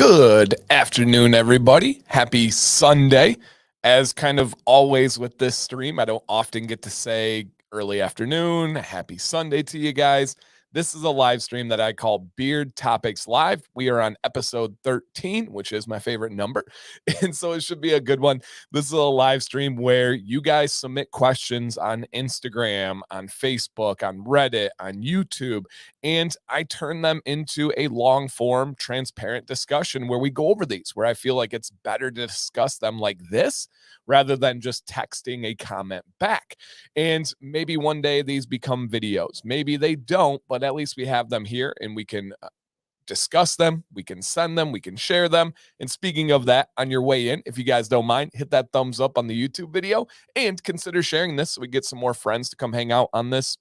Good afternoon, everybody. Happy Sunday. As kind of always with this stream, I don't often get to say early afternoon, happy Sunday to you guys. This is a live stream that I call Beard Topics Live. We are on episode 13, which is my favorite number. And so it should be a good one. This is a live stream where you guys submit questions on Instagram, on Facebook, on Reddit, on YouTube, and I turn them into a long form, transparent discussion where we go over these, where I feel like it's better to discuss them like this rather than just texting a comment back. And maybe one day these become videos. Maybe they don't, but at least we have them here and we can discuss them, we can send them, we can share them. And speaking of that, on your way in, if you guys don't mind, hit that thumbs up on the YouTube video and consider sharing this so we get some more friends to come hang out on this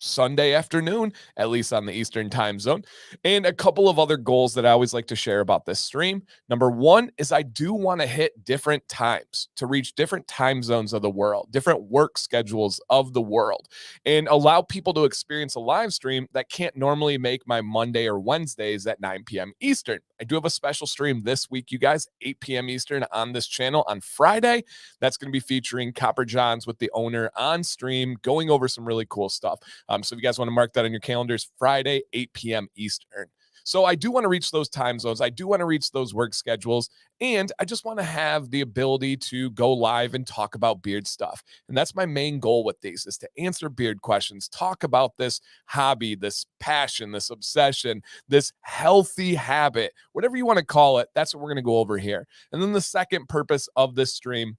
Sunday afternoon, at least on the Eastern time zone. And a couple of other goals that I always like to share about this stream. Number one is I do want to hit different times to reach different time zones of the world, different work schedules of the world, and allow people to experience a live stream that can't normally make my Monday or Wednesdays at 9 p.m. Eastern. I do have a special stream this week, you guys, 8 p.m. Eastern on this channel on Friday. That's going to be featuring Copper Johns with the owner on stream, going over some really cool stuff. So if you guys want to mark that on your calendars, Friday, 8 p.m. Eastern. So I do want to reach those time zones. I do want to reach those work schedules. And I just want to have the ability to go live and talk about beard stuff. And that's my main goal with these, is to answer beard questions, talk about this hobby, this passion, this obsession, this healthy habit, whatever you want to call it. That's what we're going to go over here. And then the second purpose of this stream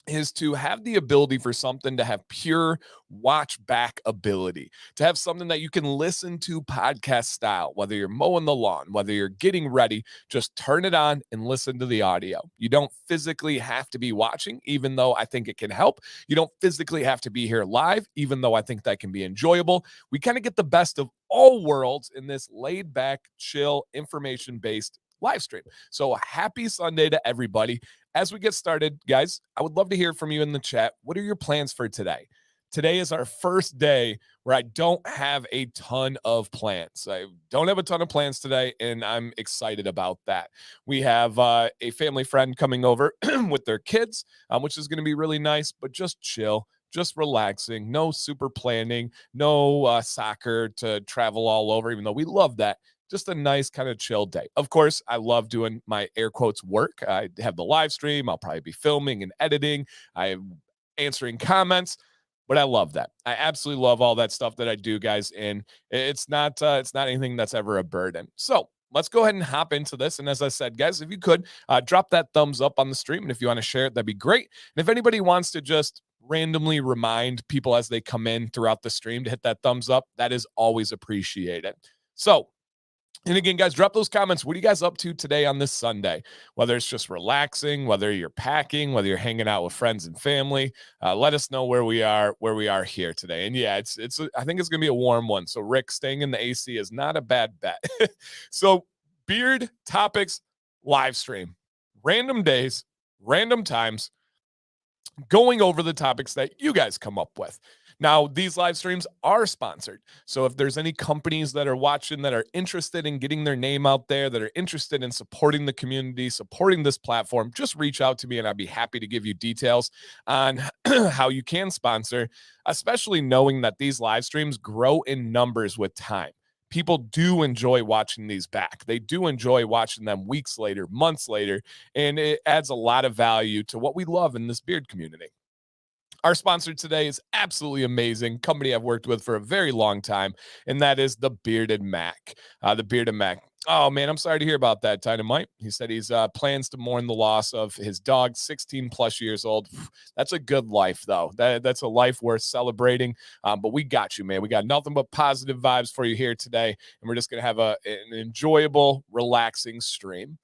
is to have the ability for something to have pure watch back ability, to have something that you can listen to podcast style, whether you're mowing the lawn, whether you're getting ready, just turn it on and listen to the audio. You don't physically have to be watching, even though I think it can help. You don't physically have to be here live, even though I think that can be enjoyable. We kind of get the best of all worlds in this laid back, chill, information based live stream. So happy Sunday to everybody. As we get started, guys, I would love to hear from you in the chat. What are your plans for today? Today is our first day where I don't have a ton of plans. I don't have a ton of plans today, and I'm excited about that. We have a family friend coming over with their kids, which is going to be really nice, but just chill. Just relaxing, no super planning, no soccer to travel all over, even though we love that. Just a nice kind of chill day. Of course, I love doing my air quotes work. I have the live stream. I'll probably be filming and editing. I'm answering comments, but I love that. I absolutely love all that stuff that I do, guys. And it's not anything that's ever a burden. So let's go ahead and hop into this. And as I said, guys, if you could drop that thumbs up on the stream, and if you want to share it, that'd be great. And if anybody wants to just randomly remind people as they come in throughout the stream to hit that thumbs up, that is always appreciated. So, and again, guys, drop those comments. What are you guys up to today on this Sunday? Whether it's just relaxing, whether you're packing, whether you're hanging out with friends and family, let us know where we are here today. And yeah, I think it's gonna be a warm one. So Rick, staying in the AC is not a bad bet. So Beard Topics live stream, random days, random times, going over the topics that you guys come up with. Now, these live streams are sponsored. So if there's any companies that are watching that are interested in getting their name out there, that are interested in supporting the community, supporting this platform, just reach out to me and I'd be happy to give you details on how you can sponsor, especially knowing that these live streams grow in numbers with time. People do enjoy watching these back. They do enjoy watching them weeks later, months later, and it adds a lot of value to what we love in this beard community. Our sponsor today is absolutely amazing, company I've worked with for a very long time, and that is the Bearded Mack. The Bearded Mack. Oh, man, I'm sorry to hear about that, Dynamite. He said he's plans to mourn the loss of his dog, 16 plus years old. That's a good life, though. That's a life worth celebrating. But we got you, man. We got nothing but positive vibes for you here today, and we're just going to have an enjoyable, relaxing stream.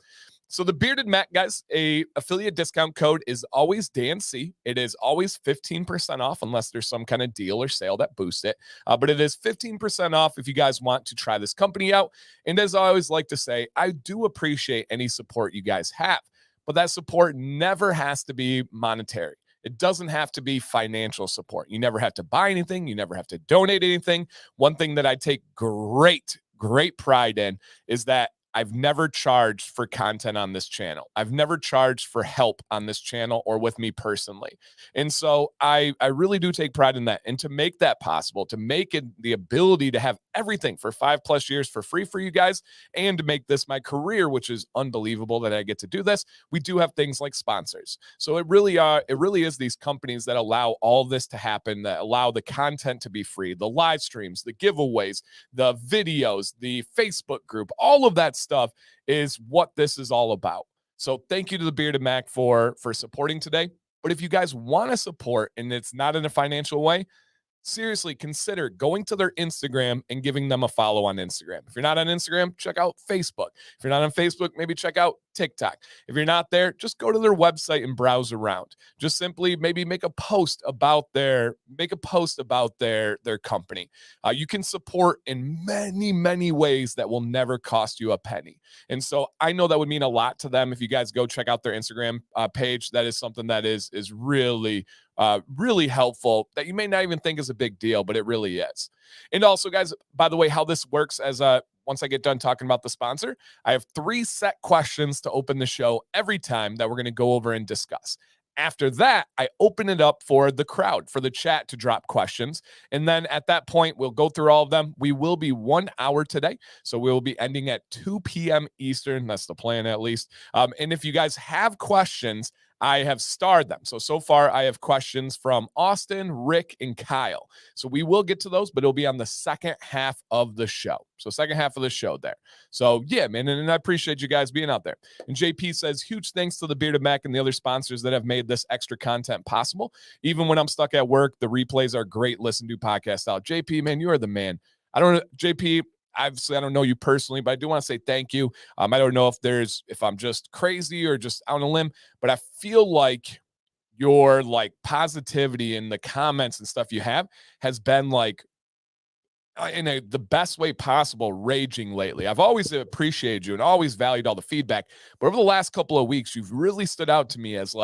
So the Bearded Mack, guys, a affiliate discount code is always DNC. It is always 15% off unless there's some kind of deal or sale that boosts it. But it is 15% off if you guys want to try this company out. And as I always like to say, I do appreciate any support you guys have, but that support never has to be monetary. It doesn't have to be financial support. You never have to buy anything. You never have to donate anything. One thing that I take great pride in is that I've never charged for content on this channel. I've never charged for help on this channel or with me personally. And so I really do take pride in that. And to make that possible, to make it the ability to have everything for 5+ years for free for you guys, and to make this my career, which is unbelievable that I get to do this, we do have things like sponsors. So it really is these companies that allow all this to happen, that allow the content to be free, the live streams, the giveaways, the videos, the Facebook group, all of that stuff is what this is all about. So thank you to the Bearded Mac for supporting today. But if you guys want to support and it's not in a financial way, seriously consider going to their Instagram and giving them a follow on Instagram. If you're not on Instagram, check out Facebook. If you're not on Facebook, maybe check out TikTok. If you're not there, just go to their website and browse around. Just simply maybe make a post about their company. You can support in many ways that will never cost you a penny. And so I know that would mean a lot to them if you guys go check out their Instagram page. That is something that is really really helpful, that you may not even think is a big deal, but it really is. And also, guys, by the way, how this works, as once I get done talking about the sponsor, I have 3 set questions to open the show every time that we're going to go over and discuss. After that, I open it up for the crowd, for the chat to drop questions. And then at that point, we'll go through all of them. We will be 1 hour today. So we will be ending at 2 p.m. Eastern. That's the plan, at least. And if you guys have questions, I have starred them. So far, I have questions from Austin, Rick, and Kyle. So we will get to those, but it'll be on the second half of the show. So second half of the show there. So yeah, man, and I appreciate you guys being out there. And JP says, huge thanks to the Bearded Mac and the other sponsors that have made this extra content possible. Even when I'm stuck at work, the replays are great. Listen to podcast out. JP, man, you are the man. JP, obviously, I don't know you personally, but I do want to say thank you. I don't know if I'm just crazy or just out on a limb, but I feel like your positivity in the comments and stuff you have has been in the best way possible, raging lately. I've always appreciated you and always valued all the feedback, but over the last couple of weeks, you've really stood out to me as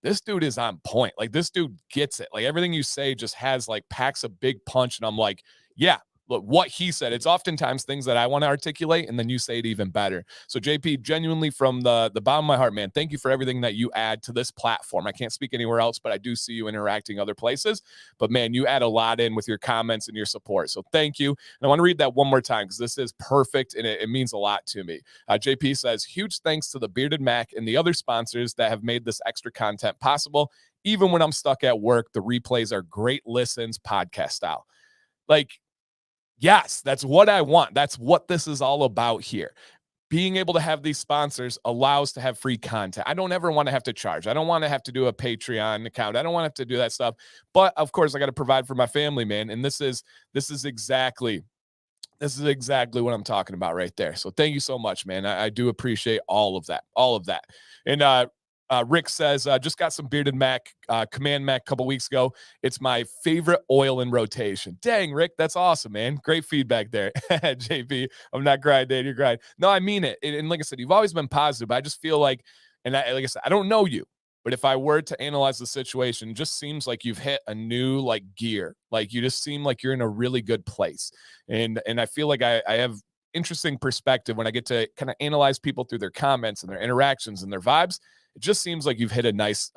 this dude is on point. This dude gets it. Everything you say just has packs a big punch. And I'm like, yeah, look, what he said, it's oftentimes things that I want to articulate, and then you say it even better. So JP, genuinely from the bottom of my heart, man, thank you for everything that you add to this platform. I can't speak anywhere else, but I do see you interacting other places. But man, you add a lot in with your comments and your support. So thank you. And I want to read that one more time because this is perfect and it means a lot to me. JP says, huge thanks to the Bearded Mac and the other sponsors that have made this extra content possible. Even when I'm stuck at work, the replays are great listens, podcast style. Yes, that's what I want. That's what this is all about here. Being able to have these sponsors allows to have free content. I don't ever want to have to charge. I don't want to have to do a Patreon account. I don't want to have to do that stuff. But of course, I got to provide for my family, man. And this is exactly what I'm talking about right there. So thank you so much, man. I do appreciate all of that. And Rick says, just got some Bearded Mac, Command Mac a couple weeks ago. It's my favorite oil in rotation. Dang, Rick, that's awesome, man. Great feedback there. JP, I'm not crying, Dave. You're crying. No, I mean it. And like I said, you've always been positive. I just feel like I said, I don't know you, but if I were to analyze the situation, it just seems like you've hit a new gear. You just seem like you're in a really good place. And I feel like I have interesting perspective when I get to kind of analyze people through their comments and their interactions and their vibes. It just seems like you've hit a nice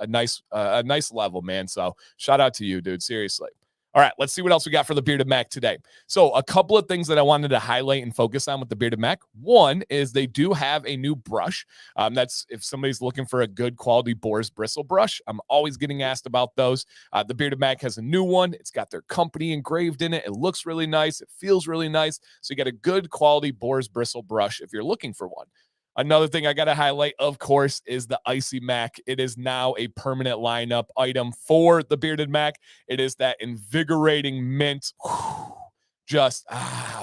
level, man. So shout out to you, dude. Seriously. All right, let's see what else we got for the Bearded Mac today. So a couple of things that I wanted to highlight and focus on with the Bearded Mac. One is they do have a new brush. That's if somebody's looking for a good quality boar's bristle brush. I'm always getting asked about those. The Bearded Mac has a new one. It's got their company engraved in it. It looks really nice. It feels really nice. So you get a good quality boar's bristle brush if you're looking for one. Another thing I got to highlight, of course, is the Icy Mac. It is now a permanent lineup item for the Bearded Mac. It is that invigorating mint. Just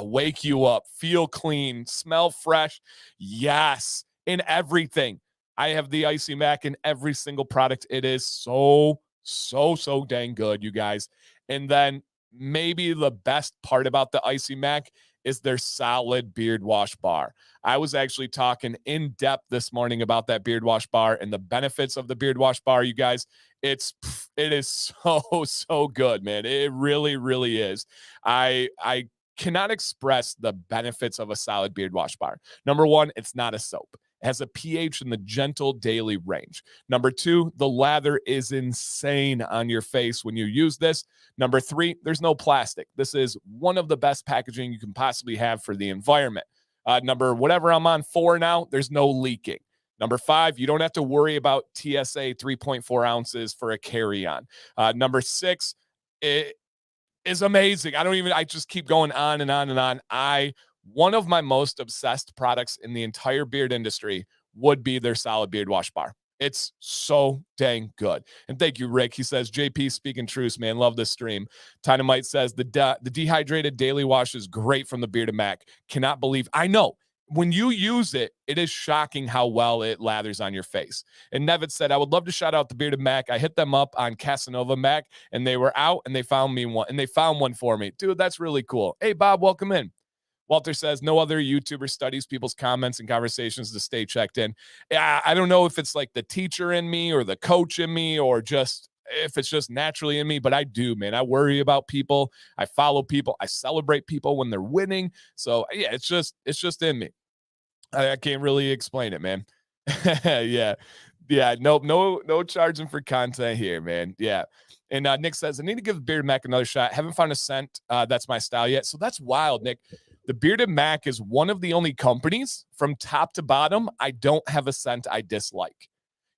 wake you up, feel clean, smell fresh. Yes, in everything. I have the Icy Mac in every single product. It is so dang good, you guys. And then maybe the best part about the Icy Mac is their solid beard wash bar. I was actually talking in depth this morning about that beard wash bar and the benefits of the beard wash bar, you guys. It is so good, man. It really is. I cannot express the benefits of a solid beard wash bar. Number one, it's not a soap. It has a pH in the gentle daily range. Number two, the lather is insane on your face when you use this. Number three, there's no plastic. This is one of the best packaging you can possibly have for the environment. Number whatever I'm on 4 now, there's no leaking. Number 5, you don't have to worry about TSA 3.4 ounces for a carry-on. Number 6, it is amazing. I just keep going on and on and on. One of my most obsessed products in the entire beard industry would be their solid beard wash bar. It's so dang good. And thank you, Rick. He says, JP speaking truth, man. Love this stream. Dynamite says, the dehydrated daily wash is great from the Bearded Mack. Cannot believe. I know. When you use it, it is shocking how well it lathers on your face. And Nevit said, I would love to shout out the Bearded Mack. I hit them up on Casanova Mac, and they were out, and they found me one, and they found one for me. Dude, that's really cool. Hey, Bob, welcome in. Walter says, no other YouTuber studies people's comments and conversations to stay checked in. Yeah, I don't know if it's like the teacher in me or the coach in me or just if it's just naturally in me, but I do, man. I worry about people. I follow people. I celebrate people when they're winning. So, yeah, it's just in me. I can't really explain it, man. Yeah. No charging for content here, man. Yeah. And Nick says, I need to give the Bearded Mack another shot. Haven't found a scent that's my style yet. So that's wild, Nick. The Bearded Mack is one of the only companies from top to bottom I don't have a scent I dislike.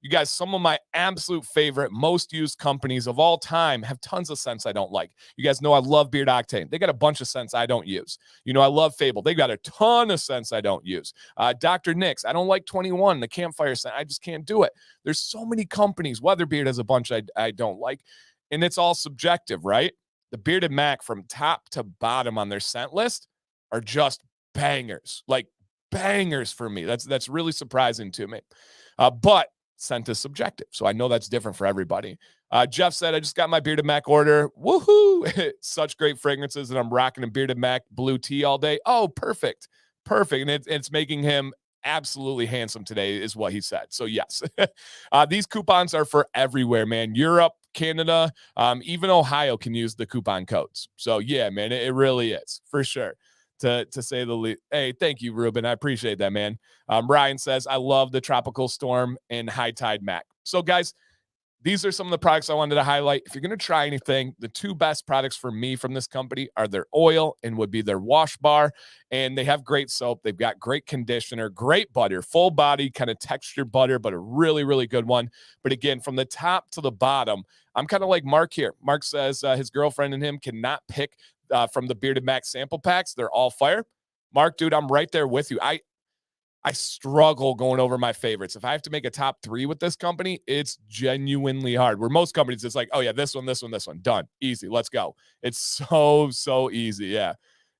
You guys, some of my absolute favorite, most used companies of all time have tons of scents I don't like. You guys know I love Beard Octane. They got a bunch of scents I don't use. You know, I love Fable. They got a ton of scents I don't use. Dr. Nick's, I don't like 21, the campfire scent. I just can't do it. There's so many companies. Weatherbeard has a bunch I don't like. And it's all subjective, right? The Bearded Mack from top to bottom on their scent list are just bangers, like bangers for me. That's really surprising to me. But scent is subjective, so I know that's different for everybody. Jeff said, I just got my Bearded Mack order. Woohoo! Such great fragrances, and I'm rocking a Bearded Mack blue tea all day. Oh, perfect. And it's making him absolutely handsome today is what he said. So yes, these coupons are for everywhere, man. Europe, Canada, even Ohio can use the coupon codes. So yeah, man, it really is for sure. To say the least. Hey, thank you, Ruben. I appreciate that, man. Ryan says, I love the Tropical Storm and High Tide Mac. So, guys, these are some of the products I wanted to highlight. If you're going to try anything, the two best products for me from this company are their oil and would be their wash bar. And they have great soap. They've got great conditioner, great butter, full body kind of textured butter, but a really, really good one. But again, from the top to the bottom, I'm kind of like Mark here. Mark says his girlfriend and him cannot pick from the Bearded Mack sample packs. They're all fire. Mark, dude, I'm right there with you. I struggle going over my favorites. If I have to make a top 3 with this company, it's genuinely hard. Where most companies, it's like, oh yeah, this one, done. Easy, let's go. It's so easy. Yeah.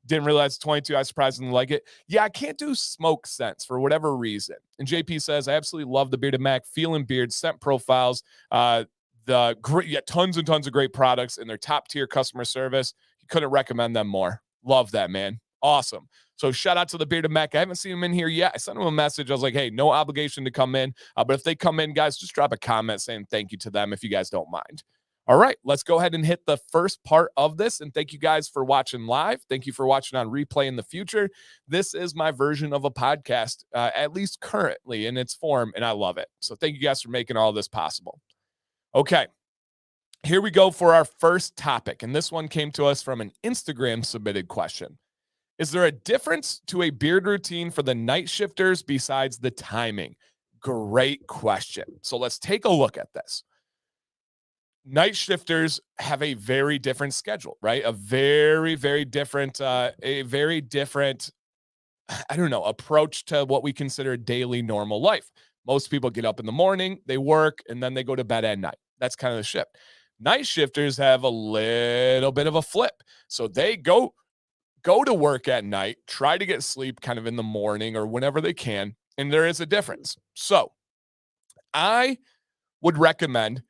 Didn't realize 22. I surprisingly like it. Yeah, I can't do smoke scents for whatever reason. And JP says, I absolutely love the Bearded Mack feeling beard scent profiles. Tons and tons of great products and their top tier customer service. You couldn't recommend them more. Love that, man. Awesome. So shout out to the Bearded Mack. I haven't seen him in here yet. I sent him a message. I was like, hey, no obligation to come in. But if they come in, guys, just drop a comment saying thank you to them if you guys don't mind. All right, let's go ahead and hit the first part of this. And thank you guys for watching live. Thank you for watching on replay in the future. This is my version of a podcast, at least currently in its form, and I love it. So thank you guys for making all this possible. Okay, here we go for our first topic. And this one came to us from an Instagram submitted question. Is there a difference to a beard routine for the night shifters besides the timing? Great question. So let's take a look at this. Night shifters have a very different schedule, right? A very, very different, approach to what we consider daily normal life. Most people get up in the morning, they work, and then they go to bed at night. That's kind of the shift. Night shifters have a little bit of a flip. So they go to work at night, try to get sleep kind of in the morning or whenever they can, and there is a difference. So I would recommend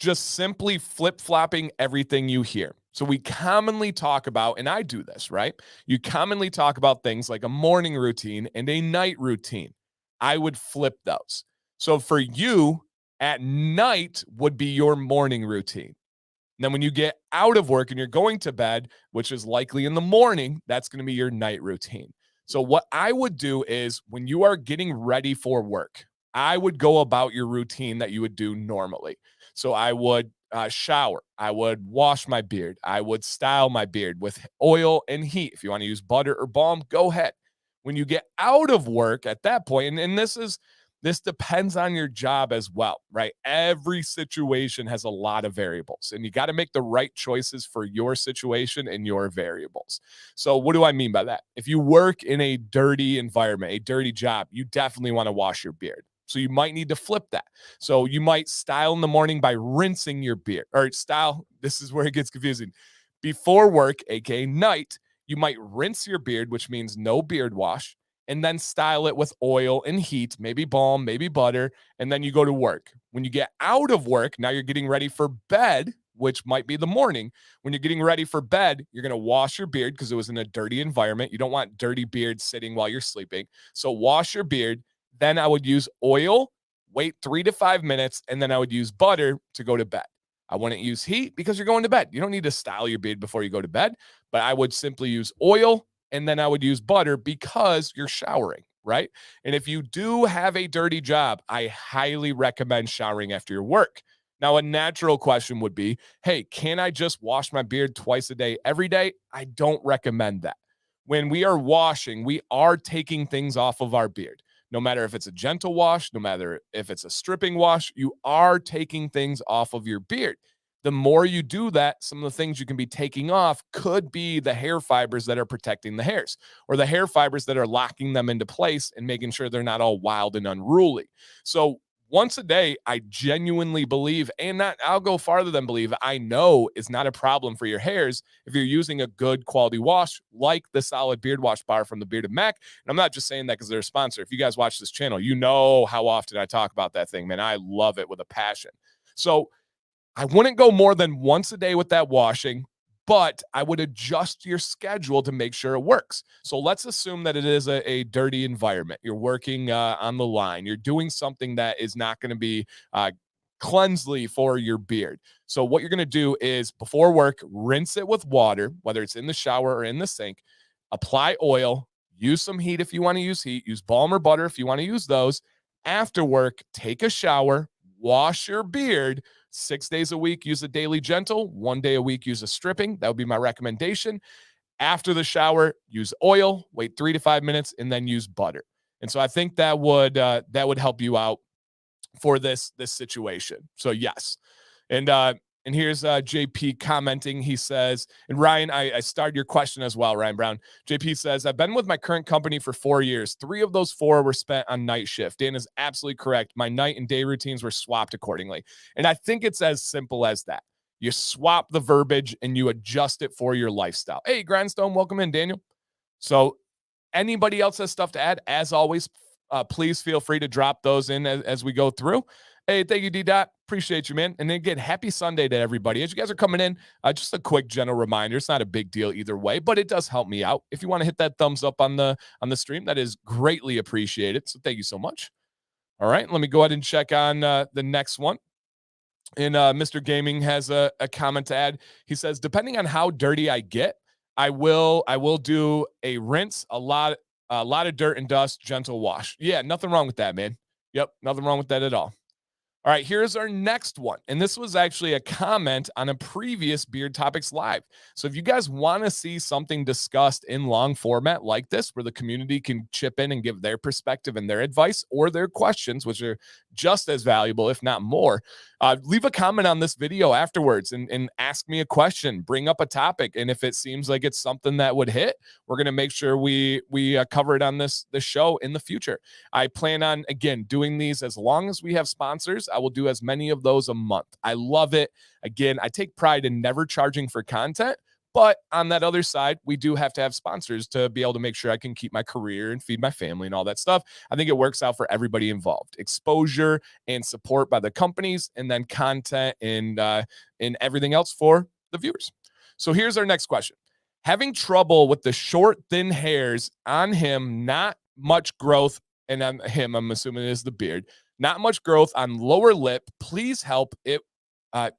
just simply flip-flopping everything you hear. So we commonly talk about, and I do this, right? You commonly talk about things like a morning routine and a night routine. I would flip those. So for you, at night would be your morning routine. And then when you get out of work and you're going to bed, which is likely in the morning, that's going to be your night routine. So what I would do is when you are getting ready for work, I would go about your routine that you would do normally. So I would shower. I would wash my beard. I would style my beard with oil and heat. If you want to use butter or balm, go ahead. When you get out of work at that point, and this depends on your job as well, right? Every situation has a lot of variables, and you got to make the right choices for your situation and your variables. So, what do I mean by that? If you work in a dirty environment, a dirty job, you definitely want to wash your beard. So, you might need to flip that. So, you might style in the morning by rinsing your beard, or style. This is where it gets confusing. Before work, aka night, you might rinse your beard, which means no beard wash, and then style it with oil and heat, maybe balm, maybe butter, and then you go to work. When you get out of work, now you're getting ready for bed, which might be the morning. When you're getting ready for bed, you're going to wash your beard because it was in a dirty environment. You don't want dirty beard sitting while you're sleeping. So wash your beard. Then I would use oil, wait 3 to 5 minutes, and then I would use butter to go to bed. I wouldn't use heat because you're going to bed. You don't need to style your beard before you go to bed, but I would simply use oil, and then I would use butter because you're showering, right? And if you do have a dirty job, I highly recommend showering after your work. Now, a natural question would be, hey, can I just wash my beard twice a day every day? I don't recommend that. When we are washing, we are taking things off of our beard. No matter if it's a gentle wash, no matter if it's a stripping wash, you are taking things off of your beard. The more you do that, some of the things you can be taking off could be the hair fibers that are protecting the hairs, or the hair fibers that are locking them into place and making sure they're not all wild and unruly. So once a day, I genuinely believe, and not, I'll go farther than believe, I know is not a problem for your hairs if you're using a good quality wash like the solid beard wash bar from the Bearded Mack. And I'm not just saying that because they're a sponsor. If you guys watch this channel, you know how often I talk about that thing, man. I love it with a passion. So I wouldn't go more than once a day with that washing, but I would adjust your schedule to make sure it works. So let's assume that it is a dirty environment. You're working on the line. You're doing something that is not going to be cleansely for your beard. So what you're going to do is before work, rinse it with water, whether it's in the shower or in the sink, apply oil, use some heat if you want to use heat, use balm or butter if you want to use those. After work, take a shower, wash your beard. 6 days a week, use a daily gentle. 1 day a week, use a stripping. That would be my recommendation. After the shower, use oil, wait 3 to 5 minutes, and then use butter. And so I think that would help you out for this situation. So yes. And here's JP commenting. He says, and Ryan, I started your question as well, Ryan Brown. JP says, I've been with my current company for 4 years. 3 of those 4 were spent on night shift. Dan is absolutely correct. My night and day routines were swapped accordingly. And I think it's as simple as that. You swap the verbiage and you adjust it for your lifestyle. Hey, Grindstone, welcome in, Daniel. So anybody else has stuff to add? As always, please feel free to drop those in as we go through. Hey, thank you, D-Dot. Appreciate you, man. And then again, happy Sunday to everybody. As you guys are coming in, just a quick general reminder. It's not a big deal either way, but it does help me out. If you want to hit that thumbs up on the stream, that is greatly appreciated. So thank you so much. All right, let me go ahead and check on the next one. And Mr. Gaming has a comment to add. He says, depending on how dirty I get, I will do a rinse, a lot of dirt and dust, gentle wash. Yeah, nothing wrong with that, man. Yep, nothing wrong with that at all. All right, here's our next one. And this was actually a comment on a previous Beard Topics Live. So if you guys want to see something discussed in long format like this, where the community can chip in and give their perspective and their advice or their questions, which are just as valuable, if not more, leave a comment on this video afterwards and ask me a question, bring up a topic. And if it seems like it's something that would hit, we're going to make sure we cover it on this show in the future. I plan on, again, doing these as long as we have sponsors. I will do as many of those a month. I love it. Again, I take pride in never charging for content. But on that other side, we do have to have sponsors to be able to make sure I can keep my career and feed my family and all that stuff. I think it works out for everybody involved. Exposure and support by the companies, and then content and everything else for the viewers. So here's our next question. Having trouble with the short, thin hairs on him, not much growth, and on him, I'm assuming it is the beard, not much growth on lower lip. Please help.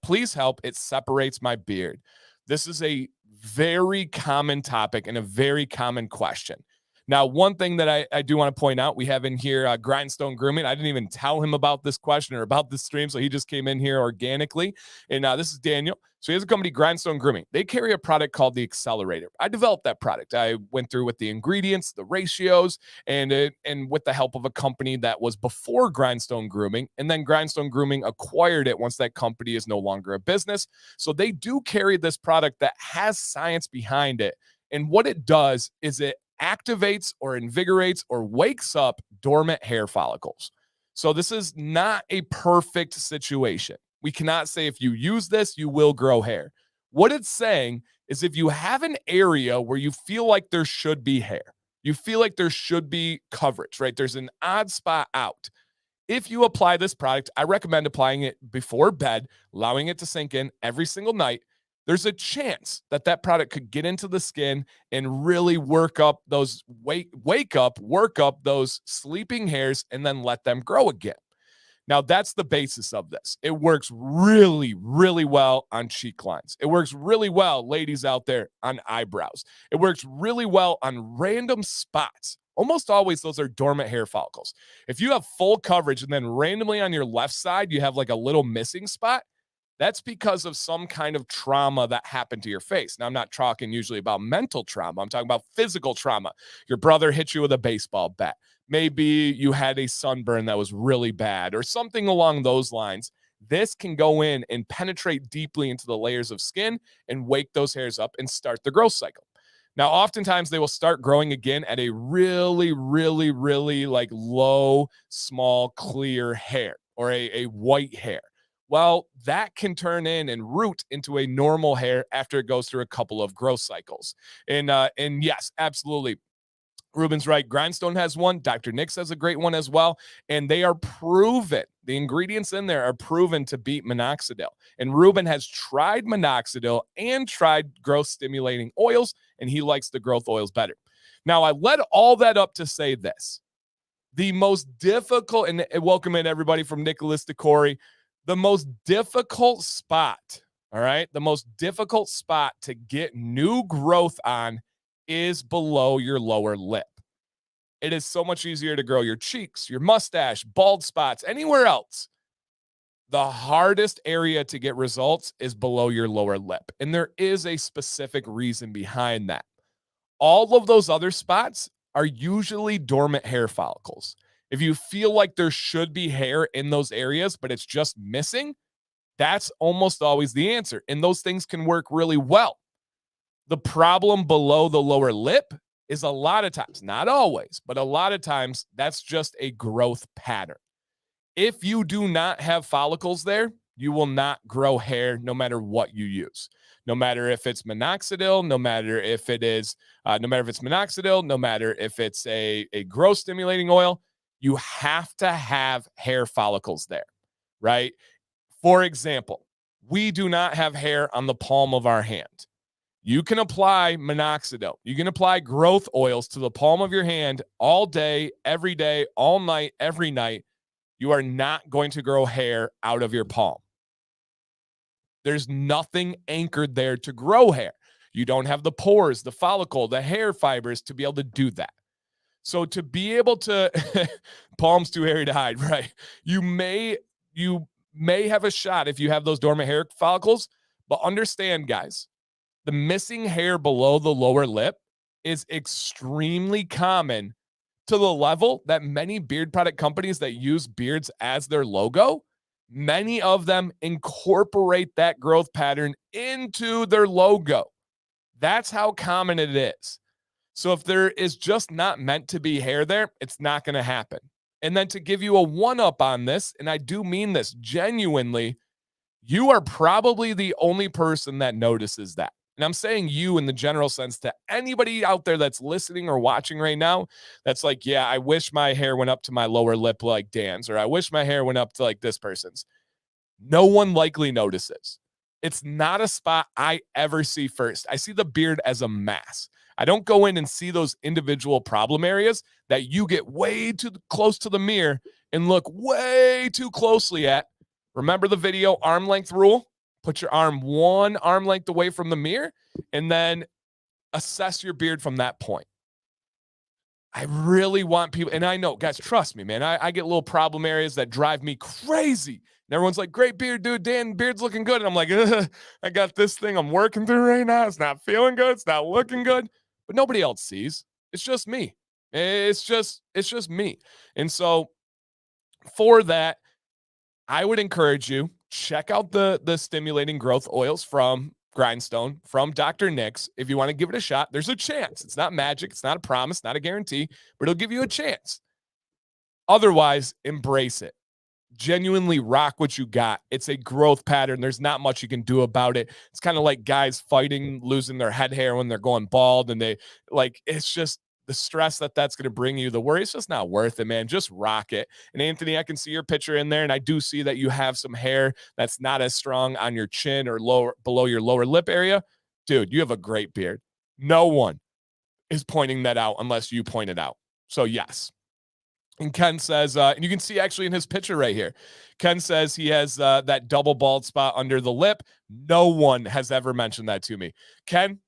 Please help. It separates my beard. This is a very common topic and a very common question. Now, one thing that I do want to point out, we have in here Grindstone Grooming. I didn't even tell him about this question or about this stream, so he just came in here organically. And this is Daniel. So he has a company, Grindstone Grooming. They carry a product called the Accelerator. I developed that product. I went through with the ingredients, the ratios, and with the help of a company that was before Grindstone Grooming. And then Grindstone Grooming acquired it once that company is no longer a business. So they do carry this product that has science behind it. And what it does is it activates or invigorates or wakes up dormant hair follicles. So this is not a perfect situation. We cannot say if you use this, you will grow hair. What it's saying is if you have an area where you feel like there should be hair, you feel like there should be coverage, right? There's an odd spot out. If you apply this product, I recommend applying it before bed, allowing it to sink in every single night. There's a chance that that product could get into the skin and really work up those work up those sleeping hairs and then let them grow again. Now, that's the basis of this. It works really, really well on cheek lines. It works really well, ladies out there, on eyebrows. It works really well on random spots. Almost always, those are dormant hair follicles. If you have full coverage and then randomly on your left side, you have like a little missing spot, that's because of some kind of trauma that happened to your face. Now, I'm not talking usually about mental trauma. I'm talking about physical trauma. Your brother hit you with a baseball bat. Maybe you had a sunburn that was really bad or something along those lines. This can go in and penetrate deeply into the layers of skin and wake those hairs up and start the growth cycle. Now, oftentimes they will start growing again at a really, really, really like low, small, clear hair or a white hair. Well, that can turn in and root into a normal hair after it goes through a couple of growth cycles. And yes, absolutely. Ruben's right. Grindstone has one. Dr. Nix has a great one as well. And they are proven. The ingredients in there are proven to beat minoxidil. And Ruben has tried minoxidil and tried growth stimulating oils, and he likes the growth oils better. Now, I led all that up to say this. The most difficult, and welcome in everybody from Nicholas to Corey, the most difficult spot, all right, the most difficult spot to get new growth on is below your lower lip. It is so much easier to grow your cheeks, your mustache, bald spots, anywhere else. The hardest area to get results is below your lower lip. And there is a specific reason behind that. All of those other spots are usually dormant hair follicles. If you feel like there should be hair in those areas, but it's just missing, that's almost always the answer. And those things can work really well. The problem below the lower lip is a lot of times, not always, but a lot of times, that's just a growth pattern. If you do not have follicles there, you will not grow hair no matter what you use. No matter if it's minoxidil, no matter if it's minoxidil, no matter if it's a growth stimulating oil, you have to have hair follicles there, right? For example, we do not have hair on the palm of our hand. You can apply minoxidil. You can apply growth oils to the palm of your hand all day, every day, all night, every night. You are not going to grow hair out of your palm. There's nothing anchored there to grow hair. You don't have the pores, the follicle, the hair fibers to be able to do that. So to be able to, palm's too hairy to hide, right? You may have a shot if you have those dormant hair follicles, but understand, guys, the missing hair below the lower lip is extremely common to the level that many beard product companies that use beards as their logo, many of them incorporate that growth pattern into their logo. That's how common it is. So if there is just not meant to be hair there, it's not going to happen. And then to give you a one-up on this, and I do mean this genuinely, you are probably the only person that notices that. And I'm saying you in the general sense to anybody out there that's listening or watching right now that's like, yeah, I wish my hair went up to my lower lip like Dan's, or I wish my hair went up to like this person's. No one likely notices. It's not a spot I ever see first. I see the beard as a mass. I don't go in and see those individual problem areas that you get way too close to the mirror and look way too closely at Remember the video arm length rule? Put your arm one arm length away from the mirror and then assess your beard from that point. I really want people, and I know, guys, trust me, man. I get little problem areas that drive me crazy. And everyone's like, great beard, dude. Dan, beard's looking good. And I'm like, I got this thing I'm working through right now. It's not feeling good. It's not looking good. But nobody else sees. It's just me. It's just me. And so for that, I would encourage you, check out the stimulating growth oils from Grindstone, from Dr. Nick's. If you want to give it a shot, there's a chance. It's not magic. It's not a promise, not a guarantee, but it'll give you a chance. Otherwise, embrace it. Genuinely rock what you got. It's a growth pattern. There's not much you can do about it. It's kind of like guys fighting, losing their head hair when they're going bald, and it's just the stress that's going to bring you, the worry. It's just not worth it, man. Just rock it. And Anthony, I can see your picture in there, and I do see that you have some hair that's not as strong on your chin or below your lower lip area. Dude, you have a great beard. No one is pointing that out unless you point it out. So yes. And Ken says, and you can see actually in his picture right here, Ken says he has that double bald spot under the lip. No one has ever mentioned that to me. Ken,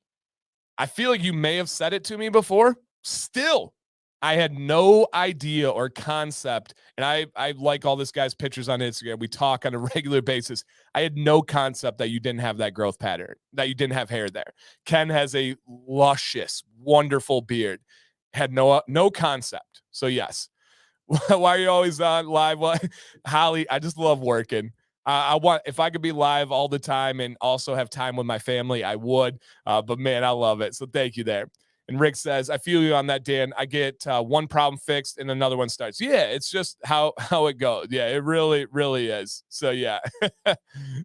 I feel like you may have said it to me before. Still, I had no idea or concept. And I like all this guy's pictures on Instagram. We talk on a regular basis. I had no concept that you didn't have that growth pattern, that you didn't have hair there. Ken has a luscious, wonderful beard. Had no concept. So yes. Why are you always on live? Well, Holly, I just love working. I want, if I could be live all the time and also have time with my family, I would. But man, I love it. So thank you there. And Rick says, I feel you on that, Dan. I get one problem fixed and another one starts. Yeah, it's just how it goes. Yeah, it really, really is. So yeah.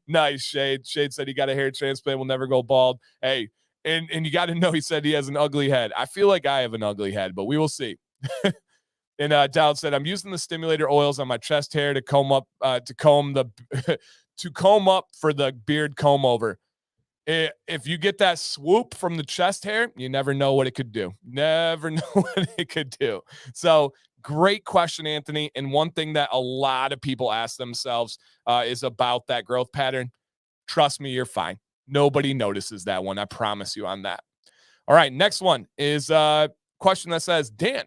Nice, Shade. Shade said he got a hair transplant, will never go bald. Hey, and you got to know, he said he has an ugly head. I feel like I have an ugly head, but we will see. And Dowd said, I'm using the stimulator oils on my chest hair to comb up, to comb up for the beard comb over. If you get that swoop from the chest hair, you never know what it could do. Never know what it could do. So great question, Anthony. And one thing that a lot of people ask themselves is about that growth pattern. Trust me, you're fine. Nobody notices that one. I promise you on that. All right. Next one is a question that says, Dan,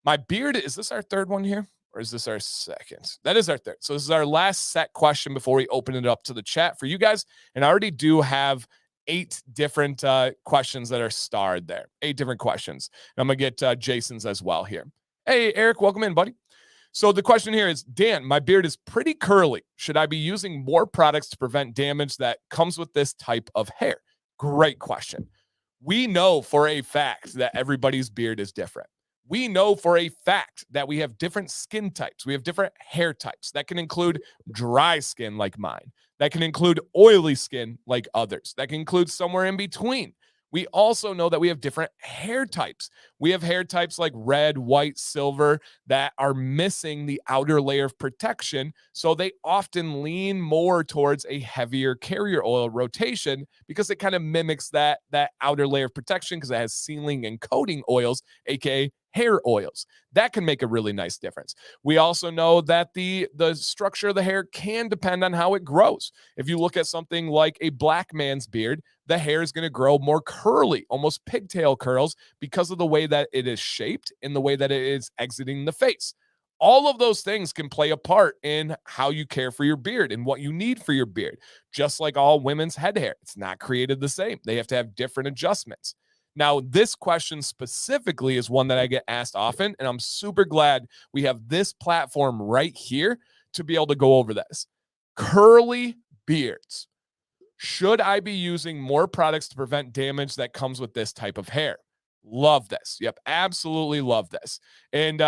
my beard, is this our third one here? Or is this our second? That is our third. So this is our last set question before we open it up to the chat for you guys. And I already do have 8 different questions that are starred there. 8 different questions. And I'm going to get Jason's as well here. Hey, Eric, welcome in, buddy. So the question here is, Dan, my beard is pretty curly. Should I be using more products to prevent damage that comes with this type of hair? Great question. We know for a fact that everybody's beard is different. We know for a fact that we have different skin types. We have different hair types. That can include dry skin like mine. That can include oily skin like others. That can include somewhere in between. We also know that we have different hair types. We have hair types like red, white, silver that are missing the outer layer of protection. So they often lean more towards a heavier carrier oil rotation because it kind of mimics that outer layer of protection because it has sealing and coating oils, aka hair oils. That can make a really nice difference. We also know that the structure of the hair can depend on how it grows. If you look at something like a black man's beard, the hair is going to grow more curly, almost pigtail curls, because of the way that it is shaped and the way that it is exiting the face. All of those things can play a part in how you care for your beard and what you need for your beard. Just like all women's head hair, it's not created the same. They have to have different adjustments. Now, this question specifically is one that I get asked often, and I'm super glad we have this platform right here to be able to go over this. Curly beards. Should I be using more products to prevent damage that comes with this type of hair? Love this. Yep, absolutely love this. And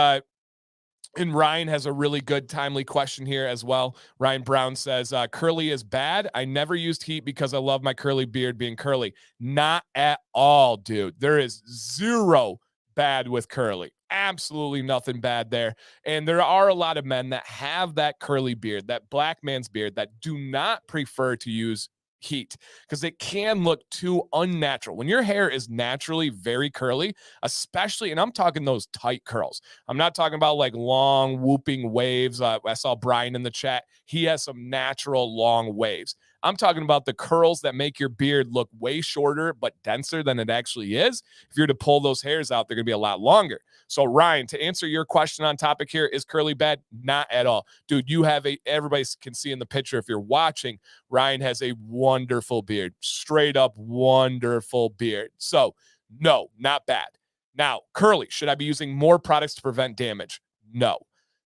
Ryan has a really good, timely question here as well. Ryan Brown says, curly is bad. I never used heat because I love my curly beard being curly. Not at all, dude. There is zero bad with curly. Absolutely nothing bad there. And there are a lot of men that have that curly beard, that black man's beard, that do not prefer to use heat because it can look too unnatural. When your hair is naturally very curly, especially, and I'm talking those tight curls. I'm not talking about like long whooping waves. I saw Brian in the chat. He has some natural long waves. I'm talking about the curls that make your beard look way shorter but denser than it actually is. If you're to pull those hairs out, they're going to be a lot longer. So Ryan, to answer your question on topic here, is curly bad? Not at all. Dude, you have everybody can see in the picture if you're watching, Ryan has a wonderful beard, straight up wonderful beard. So no, not bad. Now, curly, should I be using more products to prevent damage? No.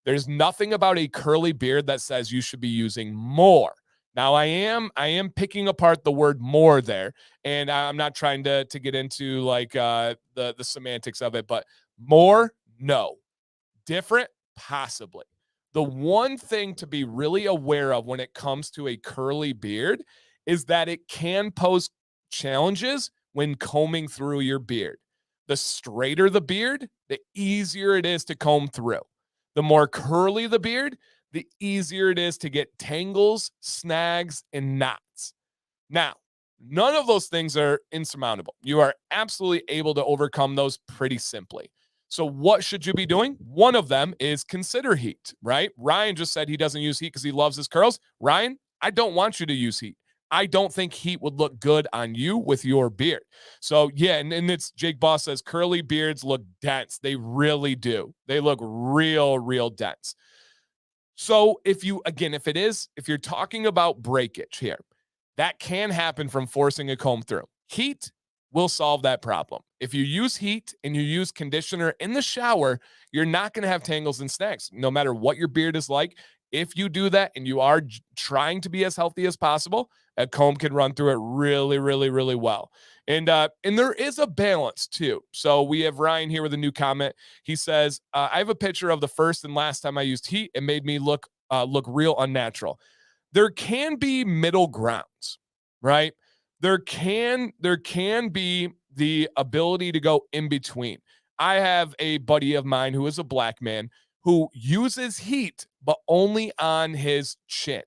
There's nothing about a curly beard that says you should be using more. Now, I am picking apart the word more there, and I'm not trying to get into like the semantics of it, but more, no. Different, possibly. The one thing to be really aware of when it comes to a curly beard is that it can pose challenges when combing through your beard. The straighter the beard, the easier it is to comb through. The more curly the beard, the easier it is to get tangles, snags, and knots. Now, none of those things are insurmountable. You are absolutely able to overcome those pretty simply. So what should you be doing? One of them is consider heat, right? Ryan just said he doesn't use heat because he loves his curls. Ryan, I don't want you to use heat. I don't think heat would look good on you with your beard. So yeah, and it's Jake Boss says curly beards look dense. They really do. They look real dense. So if you're talking about breakage here, that can happen from forcing a comb through. Heat will solve that problem. If you use heat and you use conditioner in the shower, you're not going to have tangles and snags, no matter what your beard is like. If you do that and you are trying to be as healthy as possible, a comb can run through it really well. And there is a balance too. So we have Ryan here with a new comment. He says, I have a picture of the first and last time I used heat. It made me look real unnatural. There can be middle grounds, right? There can be the ability to go in between. I have a buddy of mine who is a black man who uses heat, but only on his chin.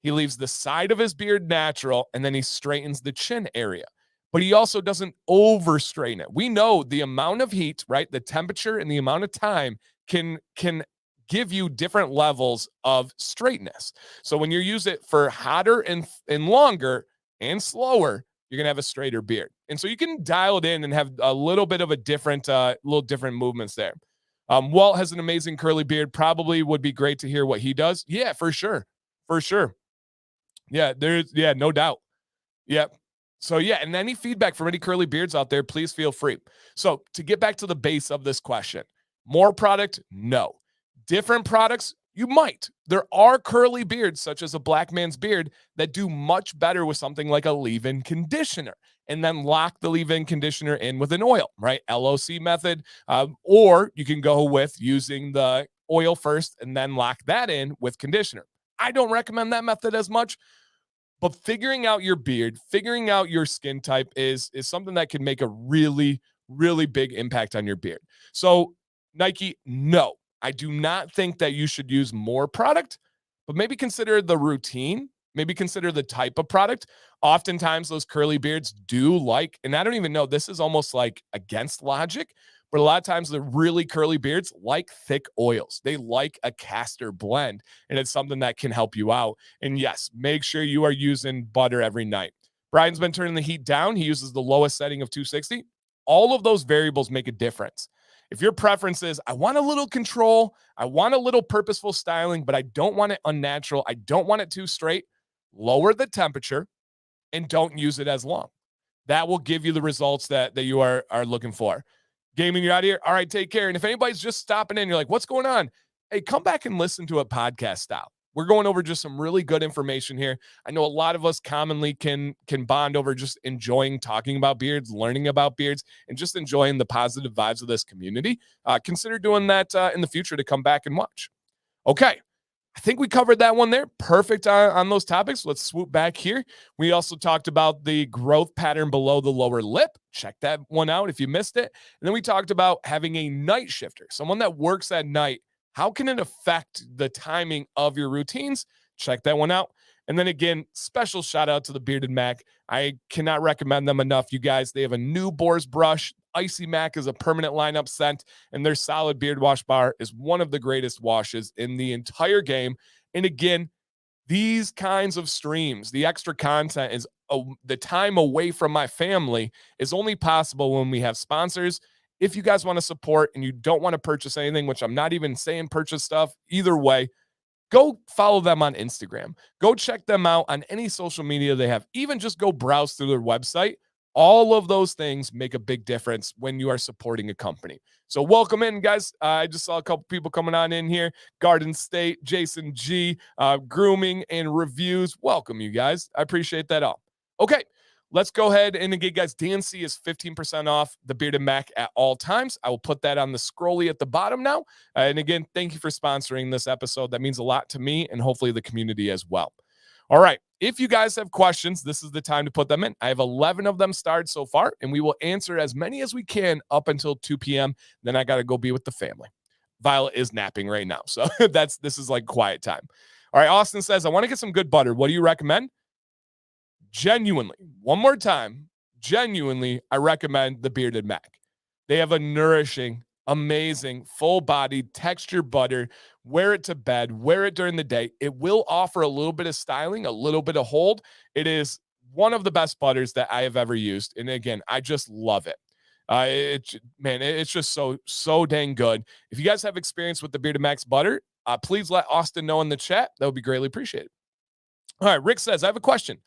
He leaves the side of his beard natural, and then he straightens the chin area. But he also doesn't over straighten it. We know the amount of heat, right? The temperature and the amount of time can give you different levels of straightness. So when you use it for hotter and longer and slower, you're going to have a straighter beard. And so you can dial it in and have a little bit of a different movements there. Walt has an amazing curly beard. Probably would be great to hear what he does. Yeah, for sure. For sure. Yeah, no doubt. Yep. So yeah, and any feedback from any curly beards out there, please feel free. So to get back to the base of this question, more product? No. Different products? You might. There are curly beards, such as a black man's beard, that do much better with something like a leave-in conditioner, and then lock the leave-in conditioner in with an oil, right? LOC method. Or you can go with using the oil first and then lock that in with conditioner. I don't recommend that method as much. But figuring out your beard, figuring out your skin type is something that can make a really big impact on your beard. So Nike, no, I do not think that you should use more product, but maybe consider the routine, maybe consider the type of product. Oftentimes those curly beards do like, and I don't even know, this is almost like against logic, but a lot of times the really curly beards like thick oils. They like a castor blend, and it's something that can help you out. And yes, make sure you are using butter every night. Brian's been turning the heat down. He uses the lowest setting of 260. All of those variables make a difference. If your preference is, I want a little control, I want a little purposeful styling, but I don't want it unnatural, I don't want it too straight, lower the temperature and don't use it as long. That will give you the results that you are looking for. Gaming, you're out of here. All right, take care. And if anybody's just stopping in, you're like, what's going on? Hey, come back and listen to it podcast style. We're going over just some really good information here. I know a lot of us commonly can bond over just enjoying talking about beards, learning about beards, and just enjoying the positive vibes of this community. Consider doing that in the future to come back and watch. Okay. I think we covered that one there. Perfect on those topics. Let's swoop back here. We also talked about the growth pattern below the lower lip. Check that one out if you missed it. And then we talked about having a night shifter, someone that works at night. How can it affect the timing of your routines? Check that one out. And then again, special shout out to the Bearded Mack. I cannot recommend them enough, you guys. They have a new Boar's brush. Icy Mack is a permanent lineup scent, and their solid beard wash bar is one of the greatest washes in the entire game. And again, these kinds of streams, the extra content is the time away from my family is only possible when we have sponsors. If you guys want to support and you don't want to purchase anything, which I'm not even saying purchase stuff, either way, go follow them on Instagram. Go check them out on any social media they have. Even just go browse through their website. All of those things make a big difference when you are supporting a company. So welcome in, guys. I just saw a couple people coming on in here. Garden State, Jason G, grooming and reviews. Welcome, you guys. I appreciate that all. Okay, let's go ahead and again, guys, DNC is 15% off the Bearded Mac at all times. I will put that on the scrolly at the bottom now. And again, thank you for sponsoring this episode. That means a lot to me and hopefully the community as well. All right. If you guys have questions, this is the time to put them in. I have 11 of them starred so far, and we will answer as many as we can up until 2 p.m. Then I got to go be with the family. Violet is napping right now. So this is like quiet time. All right. Austin says, I want to get some good butter. What do you recommend? Genuinely, one more time, genuinely, I recommend the Bearded Mac. They have a nourishing, amazing, full-bodied texture butter. Wear it to bed, wear it during the day. It will offer a little bit of styling, a little bit of hold. It is one of the best butters that I have ever used. And again, I just love it. It's just so dang good. If you guys have experience with the Bearded Mac's butter, please let Austin know in the chat. That would be greatly appreciated. All right, Rick says, I have a question.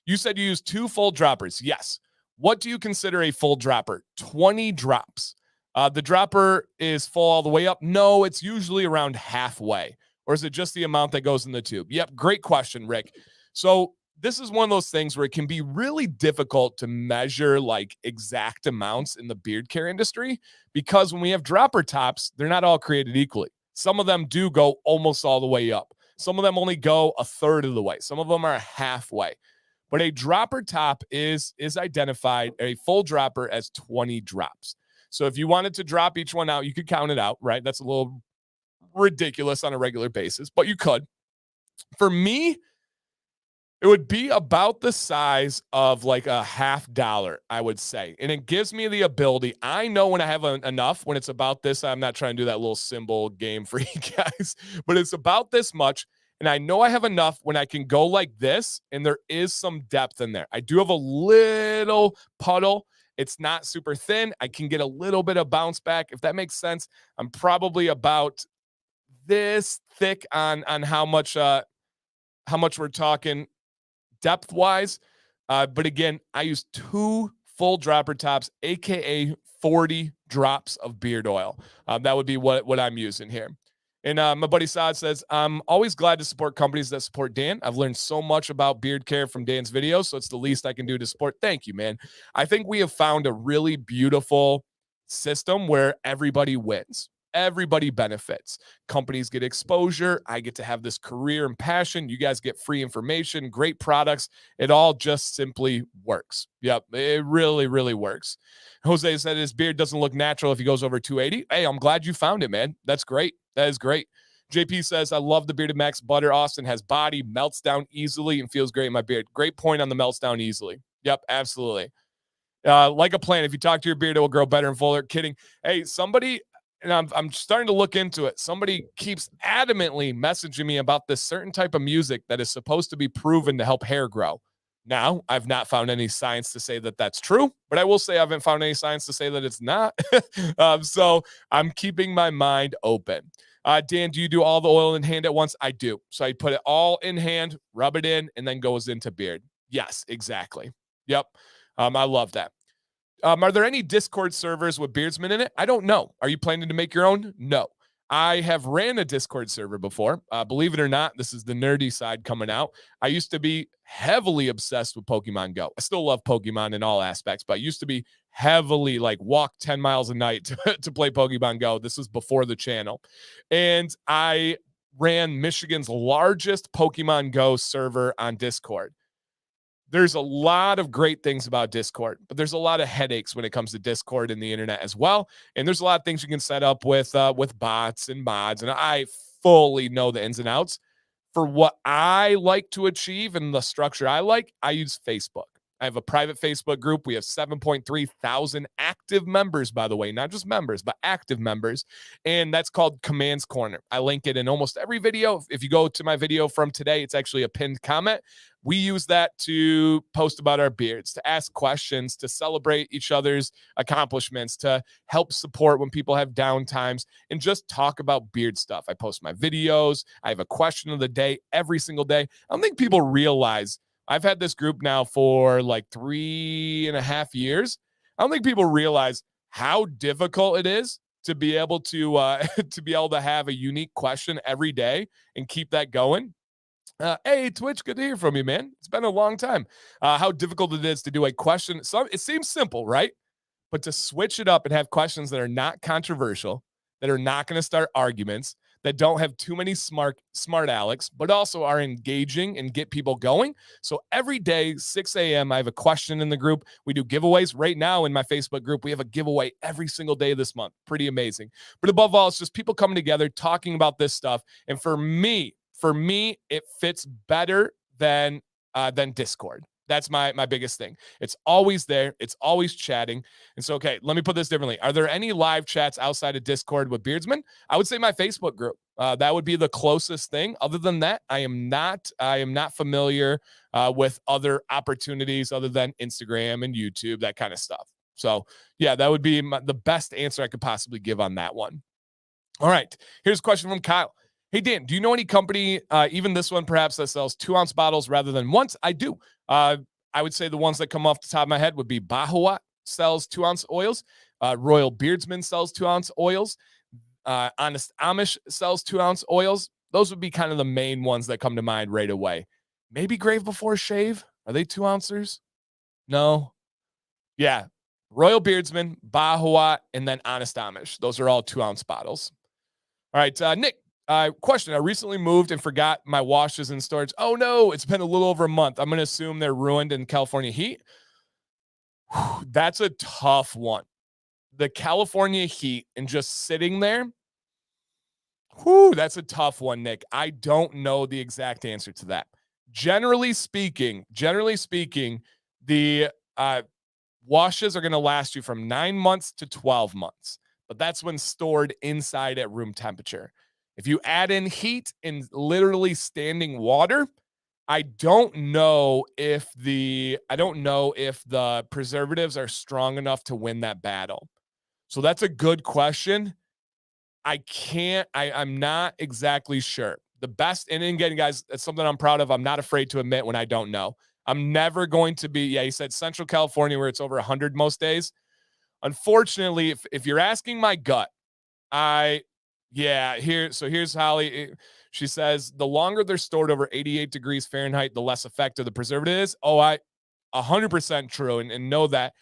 You said you use 2 full droppers. Yes. What do you consider a full dropper? 20 drops. The dropper is full all the way up. No, it's usually around halfway. Or is it just the amount that goes in the tube? Yep. Great question, Rick. So this is one of those things where it can be really difficult to measure like exact amounts in the beard care industry, because when we have dropper tops, they're not all created equally. Some of them do go almost all the way up. Some of them only go a third of the way. Some of them are halfway. But a dropper top is identified, a full dropper, as 20 drops. So if you wanted to drop each one out, you could count it out, right? That's a little ridiculous on a regular basis, but you could. For me, it would be about the size of like a $50, I would say. And it gives me the ability. I know when I have enough, when it's about this, I'm not trying to do that little symbol game for you guys, but it's about this much. And I know I have enough when I can go like this, and there is some depth in there. I do have a little puddle. It's not super thin. I can get a little bit of bounce back, if that makes sense. I'm probably about this thick on how much we're talking depth-wise. But again, I use 2 full dropper tops, aka 40 drops of beard oil. That would be what I'm using here. And my buddy Saad says, I'm always glad to support companies that support Dan. I've learned so much about beard care from Dan's videos, so it's the least I can do to support. Thank you, man. I think we have found a really beautiful system where everybody wins. Everybody benefits. Companies get exposure. I get to have this career and passion. You guys get free information, great products. It all just simply works. Yep, it really, really works. Jose said his beard doesn't look natural if he goes over 280. Hey, I'm glad you found it, man. That's great. That is great. JP says, I love the Bearded Max butter. Austin has body, melts down easily, and feels great in my beard. Great point on the melts down easily. Yep, absolutely. Like a plant, if you talk to your beard, it will grow better and fuller. Kidding. Hey, somebody, and I'm starting to look into it. Somebody keeps adamantly messaging me about this certain type of music that is supposed to be proven to help hair grow. Now, I've not found any science to say that that's true, but I will say I haven't found any science to say that it's not. So I'm keeping my mind open. Dan, do you do all the oil in hand at once? I do. So I put it all in hand, rub it in, and then goes into beard. Yes, exactly. Yep. I love that. Are there any Discord servers with Beardsman in it? I don't know. Are you planning to make your own? No. I have ran a Discord server before. Believe it or not, this is the nerdy side coming out. I used to be heavily obsessed with Pokemon Go. I still love Pokemon in all aspects, but I used to be heavily like walk 10 miles a night to play Pokemon Go. This was before the channel. And I ran Michigan's largest Pokemon Go server on Discord. There's a lot of great things about Discord, but there's a lot of headaches when it comes to Discord and the internet as well. And there's a lot of things you can set up with bots and mods. And I fully know the ins and outs. For what I like to achieve and the structure I like, I use Facebook. I have a private Facebook group. We have 7.3 thousand active members, by the way, not just members, but active members. And that's called Commands Corner. I link it in almost every video. If you go to my video from today, it's actually a pinned comment. We use that to post about our beards, to ask questions, to celebrate each other's accomplishments, to help support when people have downtimes, and just talk about beard stuff. I post my videos. I have a question of the day every single day. I don't think people realize I've had this group now for like 3.5 years. I don't think people realize how difficult it is to be able to to have a unique question every day and keep that going. Hey, Twitch, good to hear from you, man. It's been a long time. How difficult it is to do a question. It seems simple, right? But to switch it up and have questions that are not controversial, that are not going to start arguments, that don't have too many smart Alex, but also are engaging and get people going. So every day, 6 a.m., I have a question in the group. We do giveaways right now in my Facebook group. We have a giveaway every single day this month. Pretty amazing. But above all, it's just people coming together, talking about this stuff. And for me, it fits better than Discord. That's my biggest thing. It's always there. It's always chatting. And so, okay, let me put this differently. Are there any live chats outside of Discord with Beardsmen? I would say my Facebook group. That would be the closest thing. Other than that, I am not familiar with other opportunities other than Instagram and YouTube, that kind of stuff. So, yeah, that would be the best answer I could possibly give on that one. All right, here's a question from Kyle. Hey, Dan, do you know any company, even this one perhaps, that sells 2-ounce bottles rather than once? I do. I would say the ones that come off the top of my head would be Bahawat sells 2-ounce oils. Royal Beardsman sells 2-ounce oils. Honest Amish sells 2-ounce oils. Those would be kind of the main ones that come to mind right away. Maybe Grave Before Shave. Are they 2-ouncers? No. Yeah. Royal Beardsman, Bahawat, and then Honest Amish. Those are all 2-ounce bottles. All right, Nick. Question. I recently moved and forgot my washes in storage. Oh, no. It's been a little over a month. I'm going to assume they're ruined in California heat. Whew, that's a tough one. The California heat and just sitting there. Whew, that's a tough one, Nick. I don't know the exact answer to that. Generally speaking, the washes are going to last you from 9 months to 12 months. But that's when stored inside at room temperature. If you add in heat and literally standing water, I don't know if the preservatives are strong enough to win that battle. So that's a good question. I'm not exactly sure. The best, and again, guys, it's something I'm proud of. I'm not afraid to admit when I don't know. I'm never going to be, he said Central California where it's over 100 most days. Unfortunately, if you're asking my gut, here's Holly. She says the longer they're stored over 88 degrees Fahrenheit, the less effective the preservative is. Oh, 100% true. And know that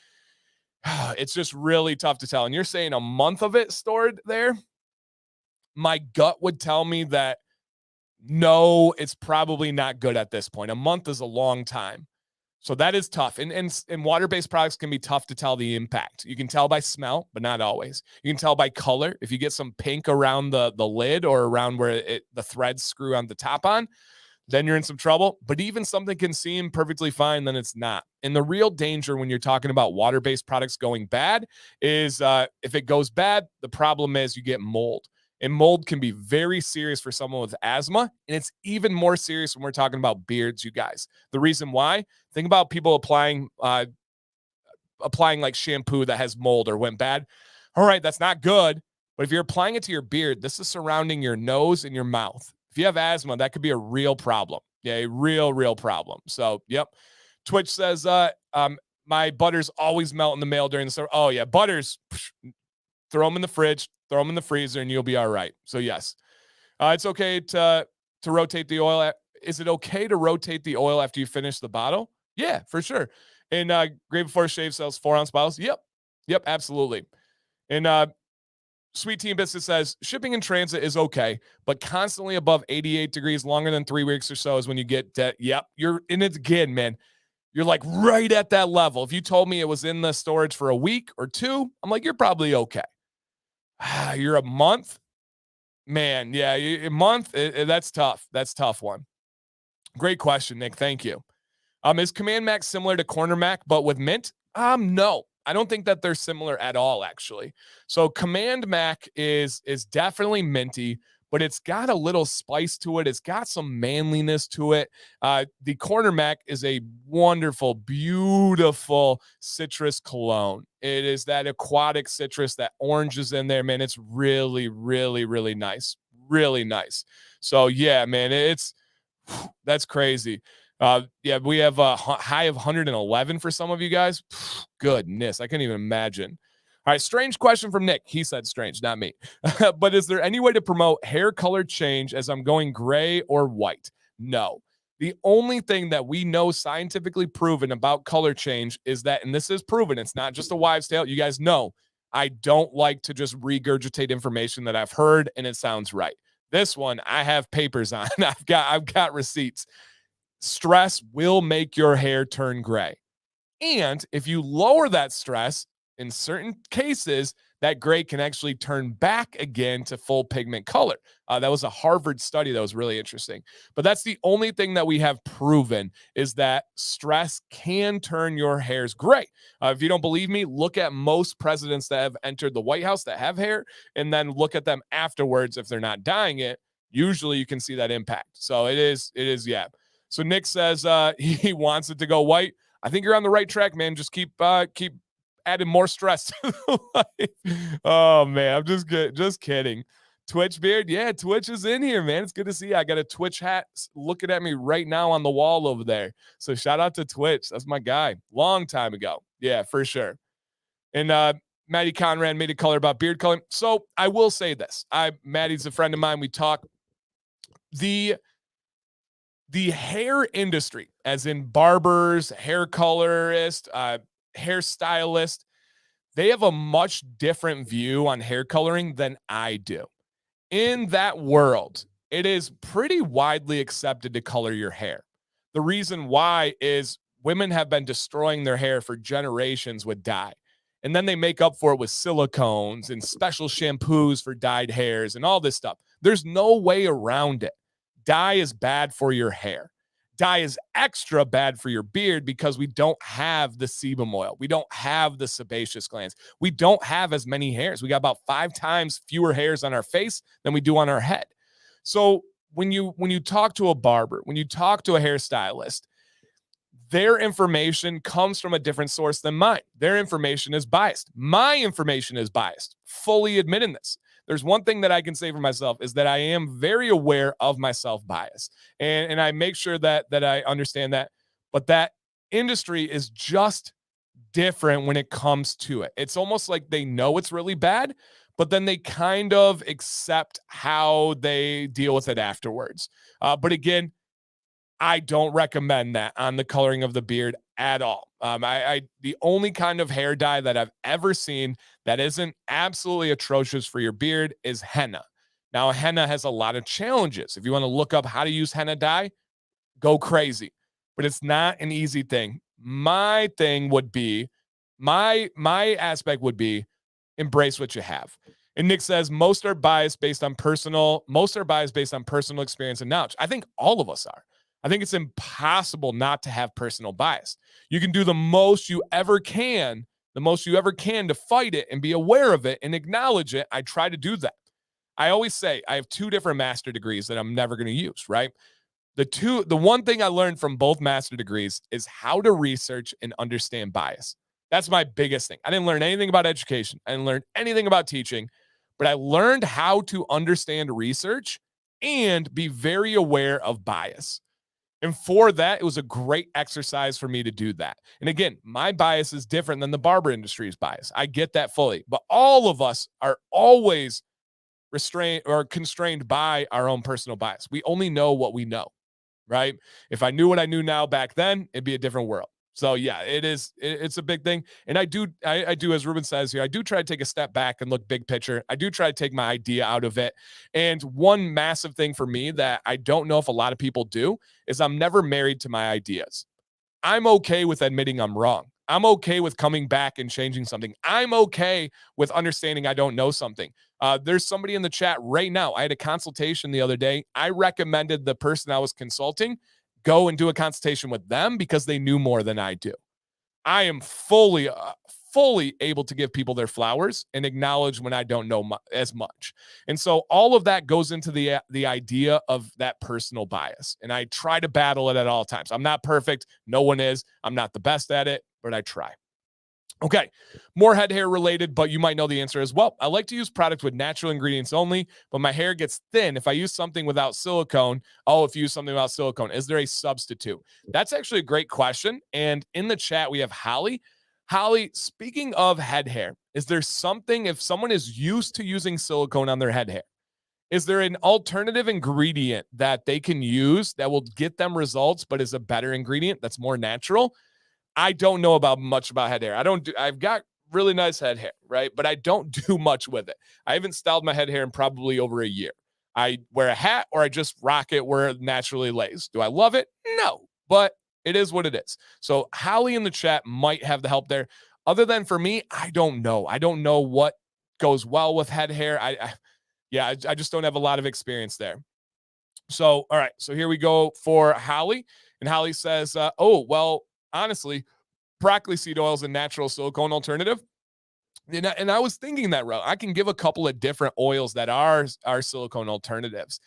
it's just really tough to tell. And you're saying a month of it stored there? My gut would tell me that no, it's probably not good at this point. A month is a long time. So that is tough. And water-based products can be tough to tell the impact. You can tell by smell, but not always. You can tell by color. If you get some pink around the lid or around where the threads screw on the top on, then you're in some trouble. But even something can seem perfectly fine, then it's not. And the real danger when you're talking about water-based products going bad is if it goes bad, the problem is you get mold. And mold can be very serious for someone with asthma. And it's even more serious when we're talking about beards, you guys. The reason why, think about people applying like shampoo that has mold or went bad. All right, that's not good. But if you're applying it to your beard, this is surrounding your nose and your mouth. If you have asthma, that could be a real problem. Yeah, a real problem. So, yep. Twitch says, my butters always melt in the mail during the summer. Oh, yeah, butters, throw them in the fridge, throw them in the freezer, and you'll be all right. So, yes. It's okay to rotate the oil. Is it okay to rotate the oil after you finish the bottle? Yeah, for sure. And Grave Before Shave sells 4-ounce bottles. Yep, absolutely. And Sweet Tea and Biscuit says, shipping in transit is okay, but constantly above 88 degrees longer than 3 weeks or so is when you get yep, you're in it again, man. You're like right at that level. If you told me it was in the storage for a week or two, I'm like, you're probably okay. You're a month. Man, yeah, a month, that's tough. That's a tough one. Great question, Nick. Thank you. Is Command Mac similar to Corner Mac, but with Mint? No. I don't think that they're similar at all, actually. So Command Mac is definitely minty, but it's got a little spice to it. It's got some manliness to it. The Corner Mac is a wonderful, beautiful citrus cologne. It is that aquatic citrus, that orange is in there, man. It's really, really, really nice. Really nice. So yeah, man, that's crazy. Yeah, we have a high of 111 for some of you guys. Goodness, I can't even imagine. All right, strange question from Nick. He said strange, not me. But is there any way to promote hair color change as I'm going gray or white? No. The only thing that we know scientifically proven about color change is that, and this is proven, it's not just a wives' tale. You guys know I don't like to just regurgitate information that I've heard and it sounds right. This one I have papers on. I've got receipts. Stress will make your hair turn gray. And if you lower that stress, in certain cases, that gray can actually turn back again to full pigment color. That was a Harvard study that was really interesting. But that's the only thing that we have proven is that stress can turn your hairs gray. If you don't believe me, look at most presidents that have entered the White House that have hair, and then look at them afterwards if they're not dyeing it. Usually you can see that impact. So it is, yeah. So Nick says he wants it to go white. I think you're on the right track, man. Just keep adding more stress to life. Oh man, I'm just kidding. Twitch beard, yeah, Twitch is in here, man. It's good to see you. I got a Twitch hat looking at me right now on the wall over there. So shout out to Twitch. That's my guy. Long time ago. Yeah, for sure. And Maddie Conrad made a color about beard coloring. So I will say this. Maddie's a friend of mine. We talk. The hair industry, as in barbers, hair colorist, hairstylist, they have a much different view on hair coloring than I do. In that world, it is pretty widely accepted to color your hair. The reason why is women have been destroying their hair for generations with dye. And then they make up for it with silicones and special shampoos for dyed hairs and all this stuff. There's no way around it. Dye is bad for your hair. Dye is extra bad for your beard because we don't have the sebum oil. We don't have the sebaceous glands. We don't have as many hairs. We got about 5 times fewer hairs on our face than we do on our head. So when you talk to a barber, when you talk to a hairstylist, their information comes from a different source than mine. Their information is biased. My information is biased. Fully admitting this. There's one thing that I can say for myself is that I am very aware of my self-bias. And I make sure that I understand that. But that industry is just different when it comes to it. It's almost like they know it's really bad, but then they kind of accept how they deal with it afterwards. But again, I don't recommend that on the coloring of the beard at all. The only kind of hair dye that I've ever seen that isn't absolutely atrocious for your beard is henna. Now, henna has a lot of challenges. If you want to look up how to use henna dye, go crazy. But it's not an easy thing. My thing would be, my aspect would be embrace what you have. And Nick says most are biased based on personal experience and knowledge. I think all of us are. I think it's impossible not to have personal bias. You can do the most you ever can to fight it and be aware of it and acknowledge it. I try to do that. I always say I have 2 different master degrees that I'm never going to use, right? The one thing I learned from both master degrees is how to research and understand bias. That's my biggest thing. I didn't learn anything about education. I didn't learn anything about teaching, but I learned how to understand research and be very aware of bias. And for that, it was a great exercise for me to do that. And again, my bias is different than the barber industry's bias. I get that fully. But all of us are always restrained or constrained by our own personal bias. We only know what we know, right? If I knew what I knew now back then, it'd be a different world. So yeah, it's a big thing. And I do, as Ruben says here, I do try to take a step back and look big picture. I do try to take my idea out of it. And one massive thing for me that I don't know if a lot of people do is I'm never married to my ideas. I'm okay with admitting I'm wrong. I'm okay with coming back and changing something. I'm okay with understanding I don't know something. There's somebody in the chat right now. I had a consultation the other day. I recommended the person I was consulting go and do a consultation with them because they knew more than I do. I am fully able to give people their flowers and acknowledge when I don't know as much. And so all of that goes into the idea of that personal bias. And I try to battle it at all times. I'm not perfect. No one is. I'm not the best at it, but I try. Okay, more head hair related, but you might know the answer as well. I like to use products with natural ingredients only, but my hair gets thin if I use something without silicone. Oh, if you use something without silicone, is there a substitute? That's actually a great question. And in the chat, we have Holly. Holly, speaking of head hair, is there something, if someone is used to using silicone on their head hair, is there an alternative ingredient that they can use that will get them results, but is a better ingredient that's more natural? I don't know much about head hair. I've got really nice head hair, right? But I don't do much with it. I haven't styled my head hair in probably over a year. I wear a hat or I just rock it where it naturally lays. Do I love it? No, but it is what it is. So Holly in the chat might have the help there. Other than for me, I don't know. I don't know what goes well with head hair. I just don't have a lot of experience there. So, all right. So here we go for Holly. And Holly says, honestly, broccoli seed oil is a natural silicone alternative. And I was thinking that route. I can give a couple of different oils that are silicone alternatives.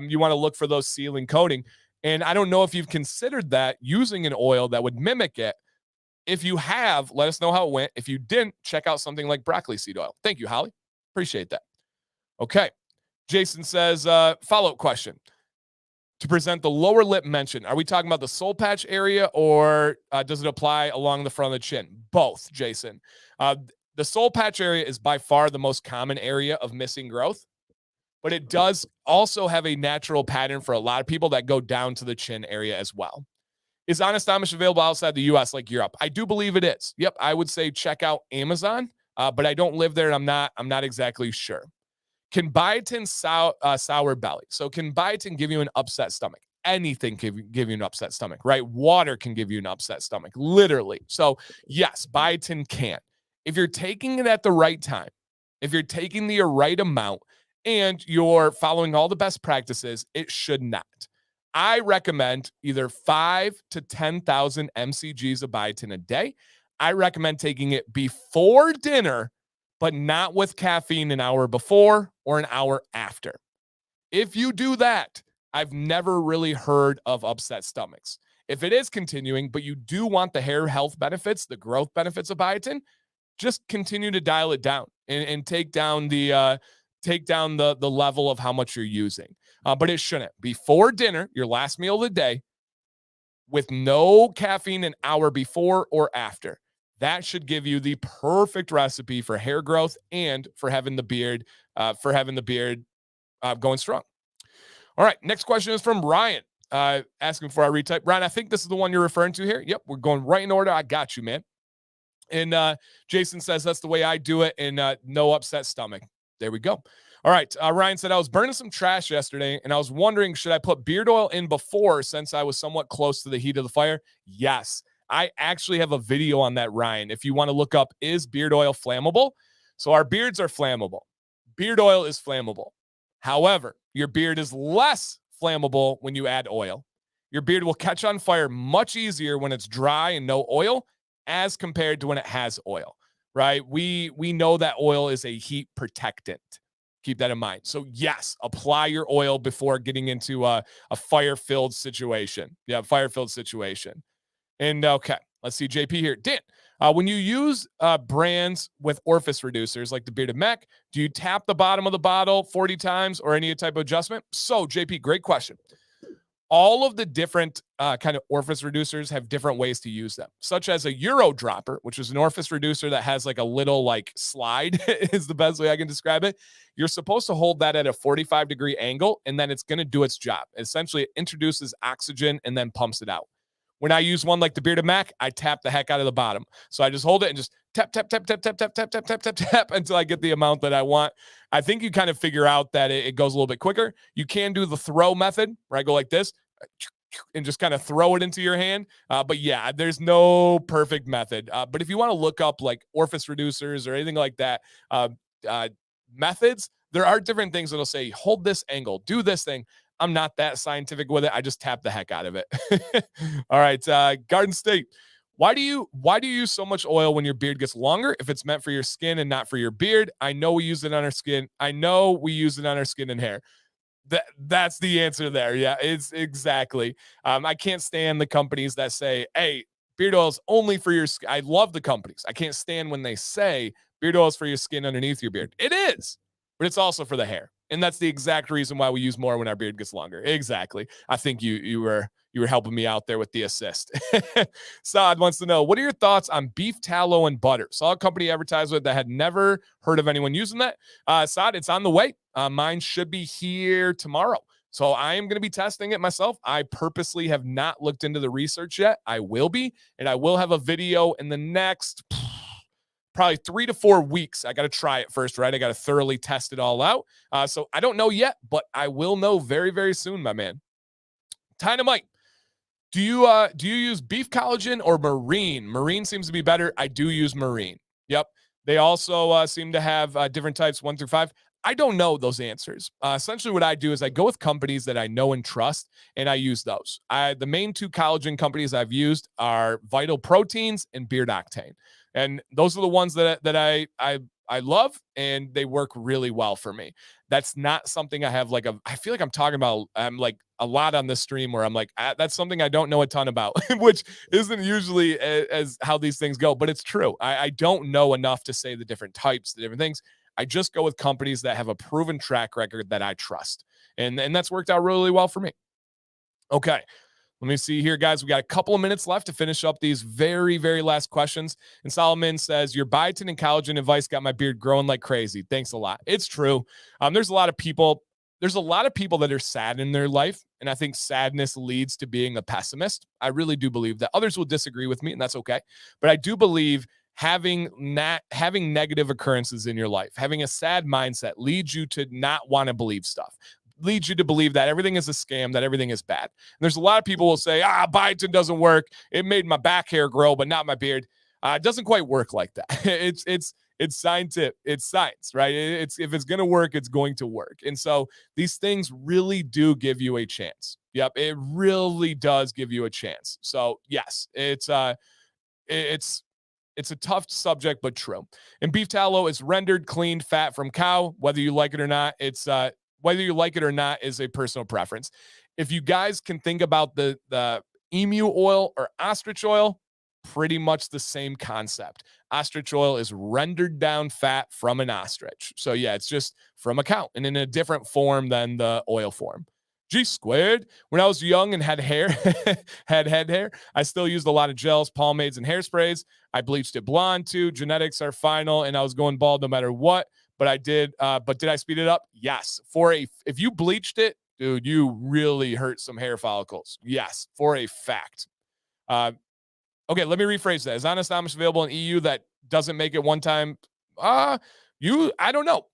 You want to look for those sealing coating. And I don't know if you've considered that using an oil that would mimic it. If you have, let us know how it went. If you didn't, check out something like broccoli seed oil. Thank you, Holly. Appreciate that. Okay. Jason says, follow-up question. To present the lower lip mention, are we talking about the soul patch area or does it apply along the front of the chin? Both, Jason. The soul patch area is by far the most common area of missing growth, but it does also have a natural pattern for a lot of people that go down to the chin area as well. Is Honest Amish available outside the U.S. like Europe? I do believe it is. Yep, I would say check out Amazon, but I don't live there and I'm not exactly sure. Can biotin sour belly? So can biotin give you an upset stomach? Anything can give you an upset stomach, right? Water can give you an upset stomach, literally. So yes, biotin can. If you're taking it at the right time, if you're taking the right amount and you're following all the best practices, it should not. I recommend either 5 to 10,000 mcgs of biotin a day. I recommend taking it before dinner, but not with caffeine an hour before or an hour after. If you do that, I've never really heard of upset stomachs. If it is continuing, but you do want the hair health benefits, the growth benefits of biotin, just continue to dial it down and take down the level of how much you're using. But it shouldn't. Before dinner, your last meal of the day, with no caffeine an hour before or after. That should give you the perfect recipe for hair growth and for having the beard, going strong. All right, next question is from Ryan, asking for our retype. Ryan, I think this is the one you're referring to here. Yep, we're going right in order. I got you, man. And Jason says that's the way I do it, and no upset stomach. There we go. All right, Ryan said, I was burning some trash yesterday, and I was wondering, should I put beard oil in before since I was somewhat close to the heat of the fire? Yes. I actually have a video on that, Ryan. If you want to look up, is beard oil flammable? So our beards are flammable. Beard oil is flammable. However, your beard is less flammable when you add oil. Your beard will catch on fire much easier when it's dry and no oil as compared to when it has oil, right? We know that oil is a heat protectant. Keep that in mind. So yes, apply your oil before getting into a fire-filled situation. Yeah, fire-filled situation. And okay, let's see JP here. Dan, when you use brands with orifice reducers like the Bearded Mack, do you tap the bottom of the bottle 40 times or any type of adjustment? So JP, great question. All of the different kind of orifice reducers have different ways to use them, such as a Euro dropper, which is an orifice reducer that has like a little like slide is the best way I can describe it. You're supposed to hold that at a 45-degree angle, and then it's going to do its job. Essentially, it introduces oxygen and then pumps it out. When I use one like the Bearded Mack, I tap the heck out of the bottom. So I just hold it and just tap, tap, tap, tap, tap, tap, tap, tap, tap, tap, tap until I get the amount that I want. I think you kind of figure out that it goes a little bit quicker. You can do the throw method where I go like this and just kind of throw it into your hand. But yeah, there's no perfect method. But if you want to look up like orifice reducers or anything like that, methods, there are different things that'll say, hold this angle, do this thing. I'm not that scientific with it. I just tap the heck out of it. All right. Garden State. Why do you use so much oil when your beard gets longer if it's meant for your skin and not for your beard? I know we use it on our skin. I know we use it on our skin and hair. That's the answer there. Yeah, it's exactly. I can't stand the companies that say, hey, beard oil is only for your skin. I love the companies. I can't stand when they say beard oil is for your skin underneath your beard. It is, but it's also for the hair. And that's the exact reason why we use more when our beard gets longer. Exactly. I think you were helping me out there with the assist. Saad wants to know, what are your thoughts on beef tallow and butter? Saw a company advertisement that had never heard of anyone using that. Saad, it's on the way. Mine should be here tomorrow. So I am going to be testing it myself. I purposely have not looked into the research yet. I will be, and I will have a video in the next probably 3 to 4 weeks. I got to try it first, right? I got to thoroughly test it all out. So I don't know yet, but I will know very, very soon, my man. Dynamite. Do you use beef collagen or marine? Marine seems to be better. I do use marine. Yep. They also seem to have different types, 1 through 5. I don't know those answers. Essentially, what I do is I go with companies that I know and trust, and I use those. The main 2 collagen companies I've used are Vital Proteins and Beard Octane, and those are the ones that I love, and they work really well for me. That's not something I have I feel like I'm talking about, like a lot on this stream where I'm like, that's something I don't know a ton about, which isn't usually as how these things go, but it's true. I don't know enough to say the different types, the different things. I just go with companies that have a proven track record that I trust. And that's worked out really well for me. Okay. Let me see here, guys. We got a couple of minutes left to finish up these very, very last questions. And Solomon says, your biotin and collagen advice got my beard growing like crazy. Thanks a lot. It's true. There's a lot of people that are sad in their life. And I think sadness leads to being a pessimist. I really do believe that. Others will disagree with me, and that's okay. But I do believe having negative occurrences in your life, having a sad mindset leads you to not want to believe stuff, leads you to believe that everything is a scam, that everything is bad. And there's a lot of people will say, biotin doesn't work. It made my back hair grow, but not my beard. It doesn't quite work like that. It's scientific. It's science, right? If it's going to work, it's going to work. And so these things really do give you a chance. Yep. It really does give you a chance. So yes, it's a tough subject, but true. And beef tallow is rendered cleaned fat from cow. Whether you like it or not, whether you like it or not is a personal preference. If you guys can think about the emu oil or ostrich oil, pretty much the same concept. Ostrich oil is rendered down fat from an ostrich. So yeah, it's just from a cow and in a different form than the oil form. G squared. When I was young and had hair, had head hair, I still used a lot of gels, pomades, and hairsprays. I bleached it blonde too. Genetics are final, and I was going bald no matter what. But I did. But did I speed it up? Yes. If you bleached it, dude, you really hurt some hair follicles. Yes, for a fact. Okay, let me rephrase that. Is Honest Amish available in EU that doesn't make it one time? I don't know.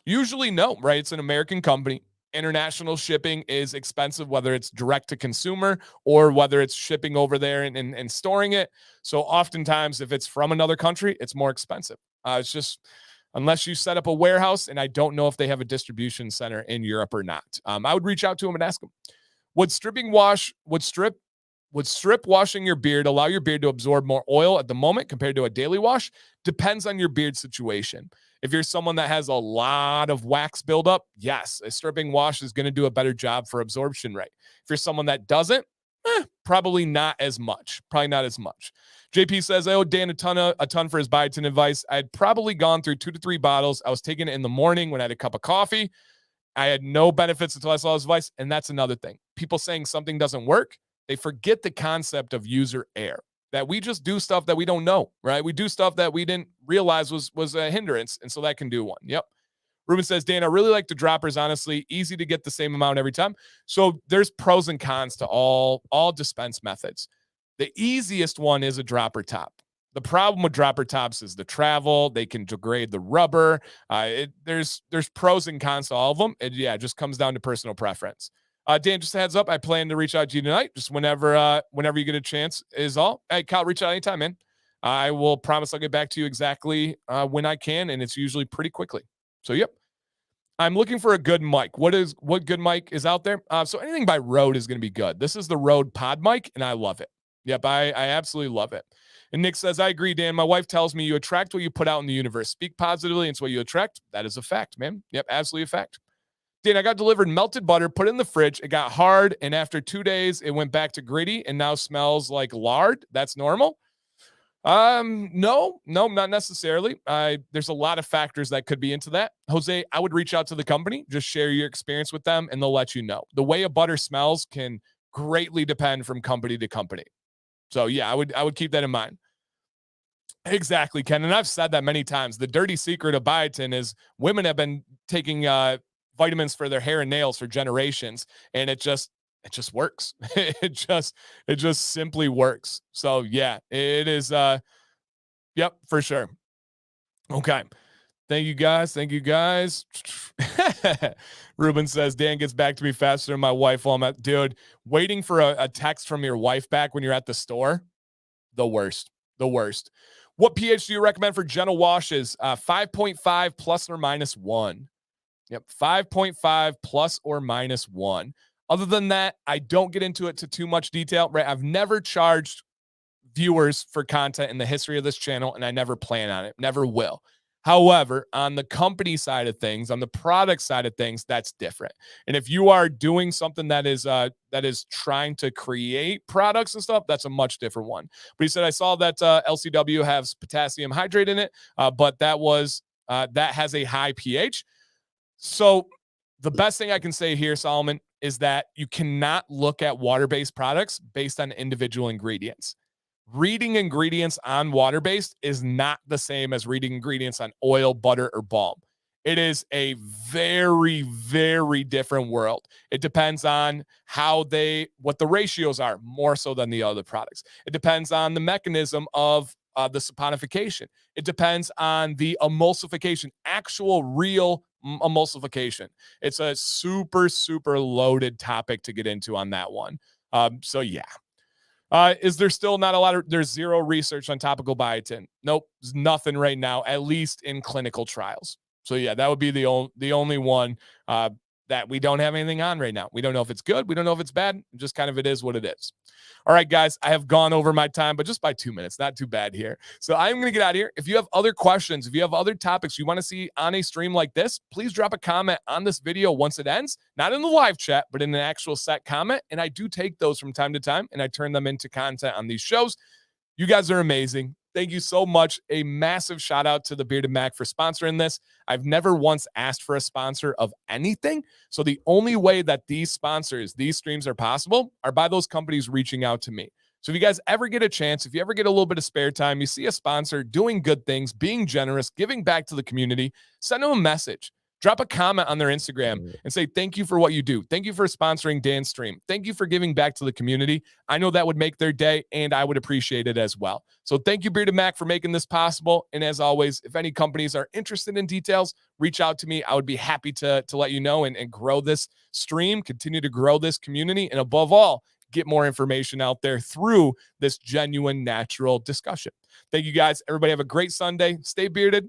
Usually no, right? It's an American company. International shipping is expensive, whether it's direct to consumer or whether it's shipping over there and storing it. So oftentimes, if it's from another country, it's more expensive. It's just, unless you set up a warehouse, and I don't know if they have a distribution center in Europe or not. I would reach out to them and ask them, would strip washing your beard allow your beard to absorb more oil at the moment compared to a daily wash? Depends on your beard situation. If you're someone that has a lot of wax buildup, yes, a stripping wash is going to do a better job for absorption rate. If you're someone that doesn't, probably not as much. JP says, I owe Dan a ton for his biotin advice. I had probably gone through 2 to 3 bottles. I was taking it in the morning when I had a cup of coffee. I had no benefits until I saw his advice. And that's another thing. People saying something doesn't work, they forget the concept of user error, that we just do stuff that we don't know, right? We do stuff that we didn't realize was a hindrance, and so that can do one. Yep. Ruben says, Dan, I really like the droppers, honestly. Easy to get the same amount every time. So there's pros and cons to all dispense methods. The easiest one is a dropper top. The problem with dropper tops is the travel. They can degrade the rubber. There's pros and cons to all of them. It just comes down to personal preference. Dan, just a heads up, I plan to reach out to you tonight, just whenever you get a chance is all. Hey, Kyle, reach out anytime, man. I will promise I'll get back to you exactly when I can, and it's usually pretty quickly. So, yep. I'm looking for a good mic. What good mic is out there? So anything by Rode is going to be good. This is the Rode Pod mic, and I love it. Yep, I absolutely love it. And Nick says, I agree, Dan. My wife tells me you attract what you put out in the universe. Speak positively, and it's what you attract. That is a fact, man. Yep, absolutely a fact. Dan, I got delivered melted butter, put it in the fridge. It got hard, and after 2 days, it went back to gritty and now smells like lard. That's normal. No, not necessarily. There's a lot of factors that could be into that. Jose, I would reach out to the company, just share your experience with them, and they'll let you know. The way a butter smells can greatly depend from company to company. So yeah, I would keep that in mind. Exactly, Ken. And I've said that many times. The dirty secret of biotin is women have been taking vitamins for their hair and nails for generations, and it just works. it just simply works. So yeah, it is yep, for sure. Okay. Thank you guys. Ruben says Dan gets back to me faster than my wife while I'm at, dude, waiting for a text from your wife back when you're at the store. The worst. What pH do you recommend for gentle washes? 5.5 plus or minus 1. Yep, 5.5 plus or minus 1. Other than that, I don't get into it to too much detail, right? I've never charged viewers for content in the history of this channel, and I never plan on it, never will. However, on the company side of things, on the product side of things, that's different. And if you are doing something that is trying to create products and stuff, that's a much different one. But he said, I saw that LCW has potassium hydrate in it, but that has a high pH. So the best thing I can say here, Solomon, is that you cannot look at water-based products based on individual ingredients. Reading ingredients on water-based is not the same as reading ingredients on oil, butter, or balm. It is a very, very different world. It depends on what the ratios are, more so than the other products. It depends on the mechanism of the saponification. It depends on the emulsification, actual real emulsification. It's a super, super loaded topic to get into on that one. So yeah. Is there still not there's zero research on topical biotin? Nope, there's nothing right now, at least in clinical trials. So yeah, that would be the only one that we don't have anything on right now. We don't know if it's good. We don't know if it's bad. Just kind of it is what it is. All right, guys, I have gone over my time, but just by 2 minutes. Not too bad here. So I'm going to get out of here. If you have other questions, if you have other topics you want to see on a stream like this, please drop a comment on this video once it ends. Not in the live chat, but in an actual set comment. And I do take those from time to time, and I turn them into content on these shows. You guys are amazing. Thank you so much. A massive shout out to the Bearded Mac for sponsoring this. I've never once asked for a sponsor of anything. So the only way that these streams are possible are by those companies reaching out to me. So if you guys ever get a chance, if you ever get a little bit of spare time, you see a sponsor doing good things, being generous, giving back to the community, send them a message. Drop a comment on their Instagram and say, thank you for what you do. Thank you for sponsoring Dan's stream. Thank you for giving back to the community. I know that would make their day, and I would appreciate it as well. So thank you, Bearded Mac, for making this possible. And as always, if any companies are interested in details, reach out to me. I would be happy to let you know and grow this stream, continue to grow this community, and above all, get more information out there through this genuine, natural discussion. Thank you, guys. Everybody have a great Sunday. Stay bearded.